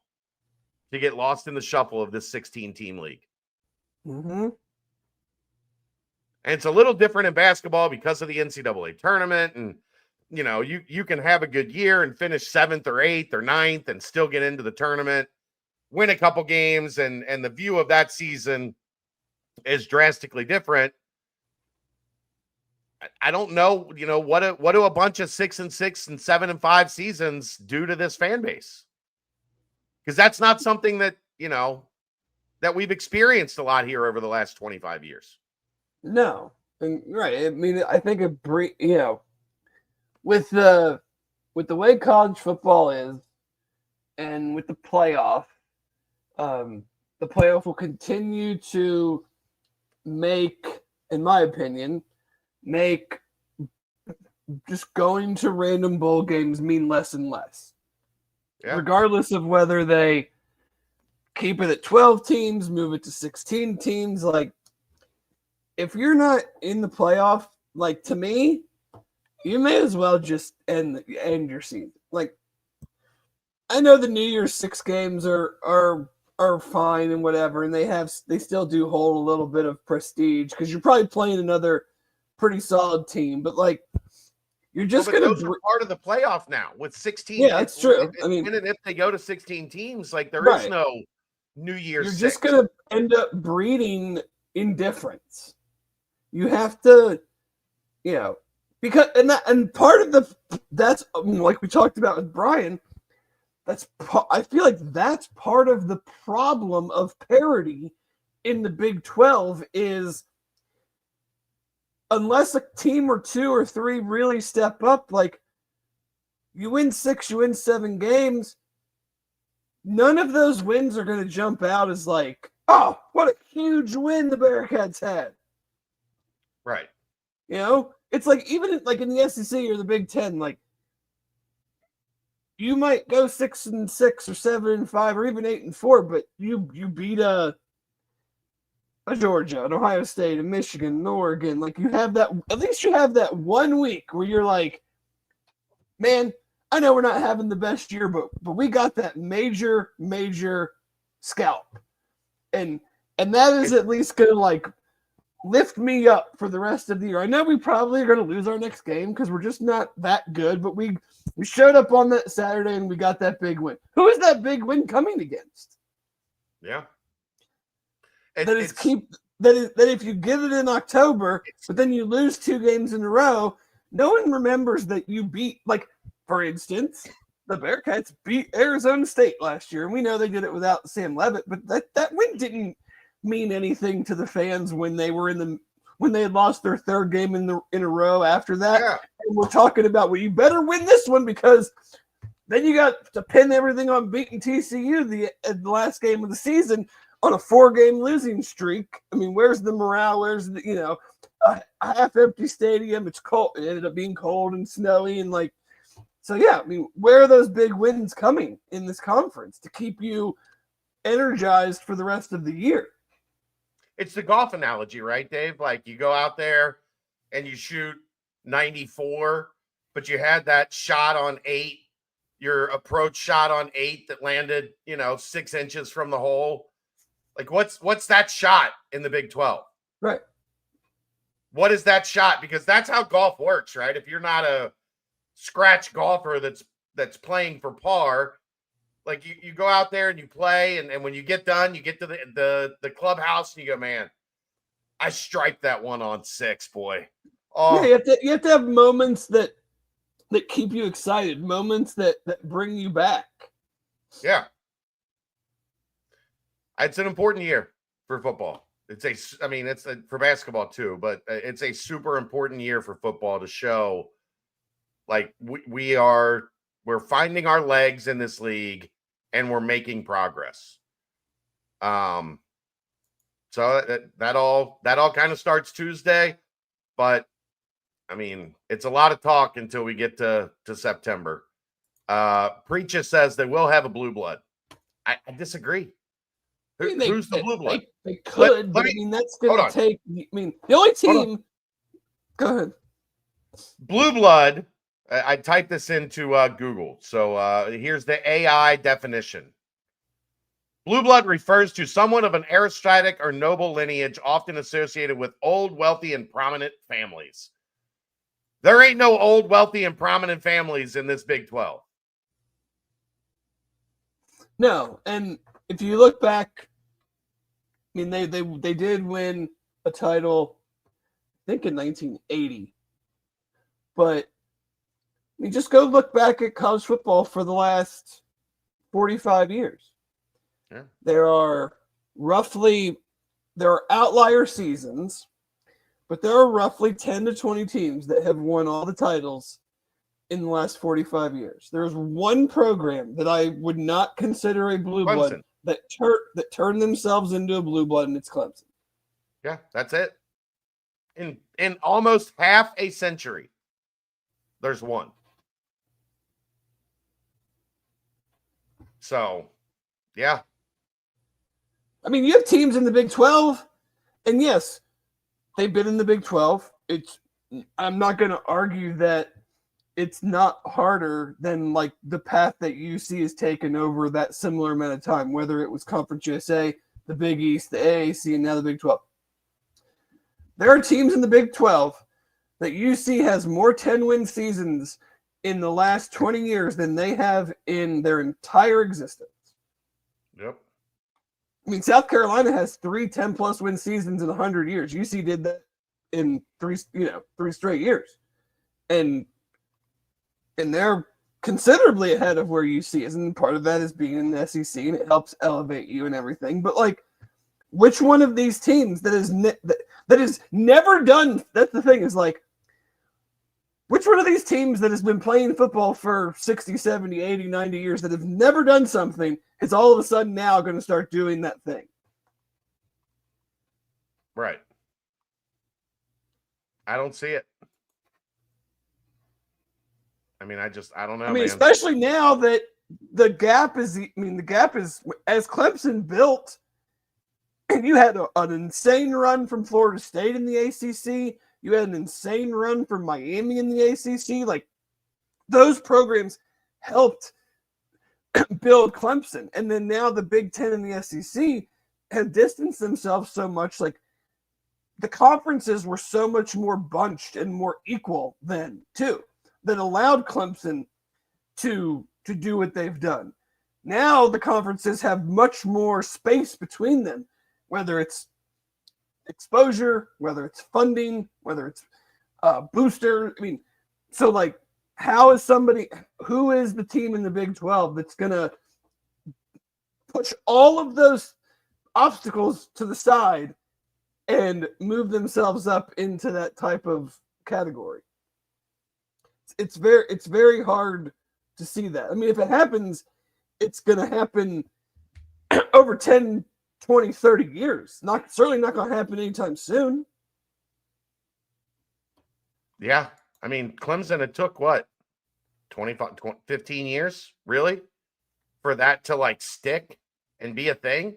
to get lost in the shuffle of this 16-team league. Mm-hmm. And it's a little different in basketball because of the NCAA tournament. And, you can have a good year and finish 7th or 8th or 9th and still get into the tournament, win a couple games, and the view of that season is drastically different. I don't know, what do a bunch of 6-6 and 7-5 seasons do to this fan base? Because that's not something that, that we've experienced a lot here over the last 25 years. No. And right. I think with the way college football is and with the playoff will continue to make, in my opinion, just going to random bowl games mean less and less. Yeah. Regardless of whether they keep it at 12 teams, move it to 16 teams. If you're not in the playoff, to me, you may as well just end your season. I know the New Year's 6 games are fine and whatever, and they still do hold a little bit of prestige because you're probably playing another pretty solid team, but you're just going to those are part of the playoff now with 16. Yeah, that's true. If they go to 16 teams, there right. is no New Year's. You're just going to end up breeding indifference. You have to, because and part of that's like we talked about with Brien. I feel like that's part of the problem of parity in the Big 12 is, unless a team or 2 or 3 really step up, you win 6, you win 7 games. None of those wins are going to jump out as like, oh, what a huge win the Bearcats had. Right. You know, it's like even like in the SEC or the Big Ten, like you might go 6-6 or 7-5 or even 8-4, but you beat a Georgia, an Ohio State, a Michigan, an Oregon. Like you have that. At least you have that 1 week where you're like, man, I know we're not having the best year, but we got that major scalp, and that is at least gonna like lift me up for the rest of the year. I know we probably are gonna lose our next game because we're just not that good, but we showed up on that Saturday and we got that big win. Who is that big win coming against? Yeah. That if you get it in October, but then you lose 2 games in a row, no one remembers that you beat, like, for instance, the Bearcats beat Arizona State last year, and we know they did it without Sam Levitt, but that win didn't mean anything to the fans when they were when they had lost their 3rd game in a row after that. Yeah. And we're talking about, well, you better win this one because then you got to pin everything on beating TCU the last game of the season on a 4-game losing streak. I mean, where's the morale? Where's the, a half-empty stadium? It's cold. It ended up being cold and snowy and like, so yeah, I mean, where are those big wins coming in this conference to keep you energized for the rest of the year? It's the golf analogy, right, Dave? Like you go out there and you shoot 94, but you had that shot on 8, your approach shot on 8 that landed, 6 inches from the hole. Like what's that shot in the Big 12? Right. What is that shot? Because that's how golf works, right? If you're not a scratch golfer that's playing for par, like you go out there and you play, and when you get done, you get to the clubhouse and you go, man, I striped that one on 6, boy. Oh, yeah, you have to have moments that keep you excited, moments that bring you back. Yeah. It's an important year for football. It's for basketball too, but it's a super important year for football to show like we're finding our legs in this league and we're making progress. So that all kind of starts Tuesday, but I mean, it's a lot of talk until we get to September. Preacher says they will have a blue blood. I disagree. Who's the blue blood? They could, but I mean, that's going to take. I mean, the only team. Go ahead. Blue blood. I typed this into Google. So here's the AI definition. Blue blood refers to someone of an aristocratic or noble lineage, often associated with old, wealthy, and prominent families. There ain't no old, wealthy, and prominent families in this Big 12. No, and if you look back, I mean, they did win a title, I think in 1980. But I mean, just go look back at college football for the last 45 years. Yeah. There are outlier seasons, but there are roughly 10 to 20 teams that have won all the titles in the last 45 years. There's one program that I would not consider a blue blood that turned themselves into a blue blood, and it's Clemson. Yeah, that's it. In almost half a century, there's one. So, yeah. I mean, you have teams in the Big 12, and yes, they've been in the Big 12. I'm not going to argue that it's not harder than like the path that UC has taken over that similar amount of time, whether it was Conference USA, the Big East, the AAC, and now the Big 12. There are teams in the Big 12 that UC has more 10-win seasons in the last 20 years than they have in their entire existence. Yep. I mean, South Carolina has 3 10-plus win seasons in 100 years. UC did that in 3 straight years. And they're considerably ahead of where UC is, and part of that is being in the SEC, and it helps elevate you and everything. But like, which one of these teams that is never done? That's the thing, is like, Which one of these teams that has been playing football for 60, 70, 80, 90 years that have never done something is all of a sudden now going to start doing that thing? Right. I don't see it. I mean, I don't know, man. Especially now that the gap is as Clemson built, and you had an insane run from Florida State in the ACC. You had an insane run from Miami in the ACC. Like, those programs helped build Clemson. And then now the Big Ten and the SEC have distanced themselves so much. Like, the conferences were so much more bunched and more equal then, too, that allowed Clemson to do what they've done. Now the conferences have much more space between them, whether it's exposure, whether it's funding, whether it's booster. I mean, so like, who is the team in the Big 12 that's going to push all of those obstacles to the side and move themselves up into that type of category? It's very hard to see that. I mean, if it happens, it's going to happen over 10, 20, 30 years. Certainly not going to happen anytime soon. Yeah. I mean, Clemson, it took what? 15 years, really? For that to like stick and be a thing?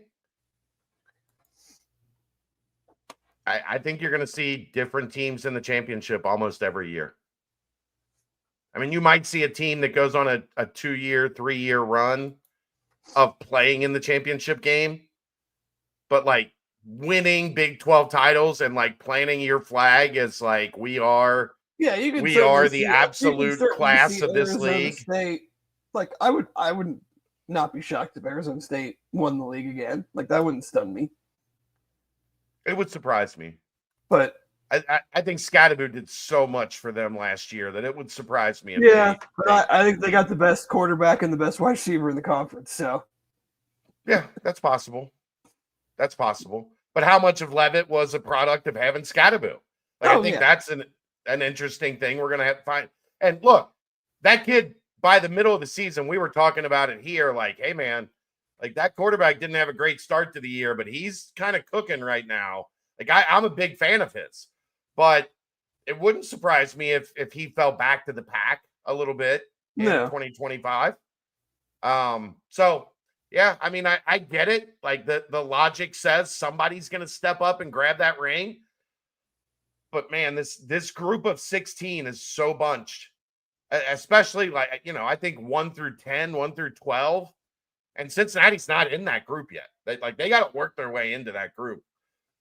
I think you're going to see different teams in the championship almost every year. I mean, you might see a team that goes on a 2-year, 3-year run of playing in the championship game, but like winning Big 12 titles and like planting your flag as like we are the absolute class of this league. State. Like, I would not be shocked if Arizona State won the league again. Like, that wouldn't stun me. It would surprise me. But I think Scatteroo did so much for them last year that it would surprise me. But I think they got the best quarterback and the best wide receiver in the conference. So, yeah, that's possible. That's possible. But how much of Levitt was a product of having Scatteroo? Like, I think that's an interesting thing we're going to have to find. And look, that kid, by the middle of the season, we were talking about it here. Like, hey, man, like that quarterback didn't have a great start to the year, but he's kind of cooking right now. Like, I'm a big fan of his. But it wouldn't surprise me if he fell back to the pack a little bit in 2025. So, yeah, I mean, I get it. Like, the logic says somebody's going to step up and grab that ring. But, man, this group of 16 is so bunched, especially, like, I think 1 through 10, 1 through 12. And Cincinnati's not in that group yet. They got to work their way into that group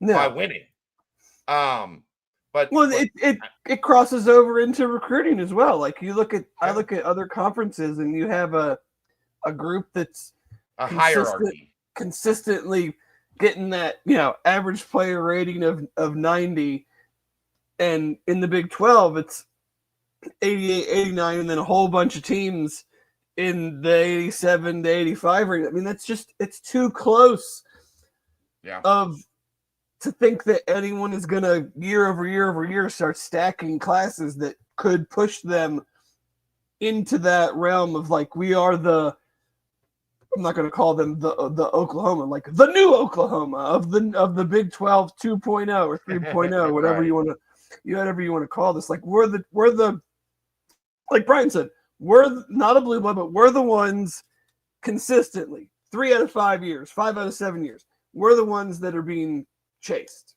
by winning. But it crosses over into recruiting as well. Like, I look at other conferences, and you have a group that's a hierarchy, consistently getting that average player rating of 90, and in the Big 12 it's 88, 89, and then a whole bunch of teams in the 87 to 85 range. I mean, it's too close. Yeah. To think that anyone is going to year over year start stacking classes that could push them into that realm of like, we are I'm not going to call them the Oklahoma, like the new Oklahoma of the Big 12 2.0 or 3.0, whatever you want to call this. Like, we're the like Brien said, we're not a blue blood, but we're the ones consistently 3 out of 5 years, 5 out of 7 years. We're the ones that are being chased.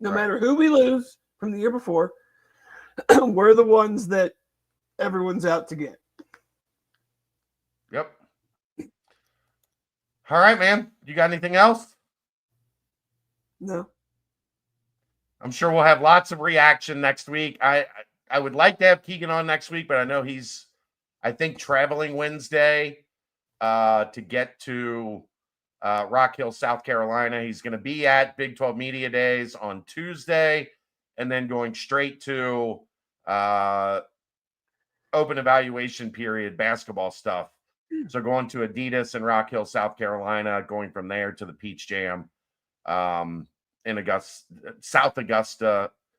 No matter who we lose from the year before, we're the ones that everyone's out to get. Yep. All right, man. You got anything else? No. I'm sure we'll have lots of reaction next week. I would like to have Keegan on next week, but I know he's, I think, traveling Wednesday to get to Rock Hill, South Carolina. He's going to be at Big 12 Media Days on Tuesday, and then going straight to open evaluation period basketball stuff. So going to Adidas in Rock Hill, South Carolina, going from there to the Peach Jam in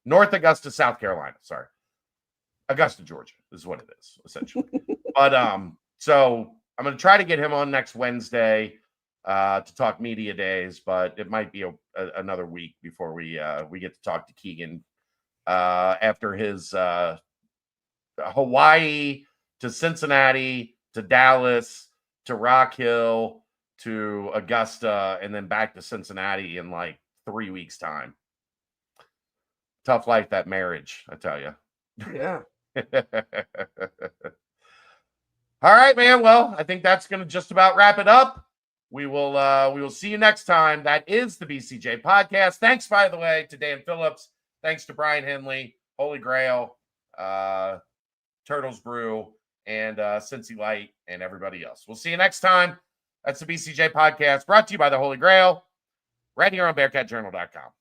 North Augusta, South Carolina. Sorry. Augusta, Georgia is what it is, essentially. But so I'm going to try to get him on next Wednesday to talk media days, but it might be another week before we get to talk to Keegan after his Hawaii to Cincinnati to Dallas to Rock Hill to Augusta and then back to Cincinnati in like 3 weeks' time. Tough life, that marriage, I tell you. Yeah. All right, man. Well, I think that's going to just about wrap it up. We will see you next time. That is the BCJ podcast. Thanks, by the way, to Dan Phillips. Thanks to Brien Hanley, Holy Grail, Turtles Brew, and Cincy Light, and everybody else. We'll see you next time. That's the BCJ podcast, brought to you by the Holy Grail, right here on BearcatJournal.com.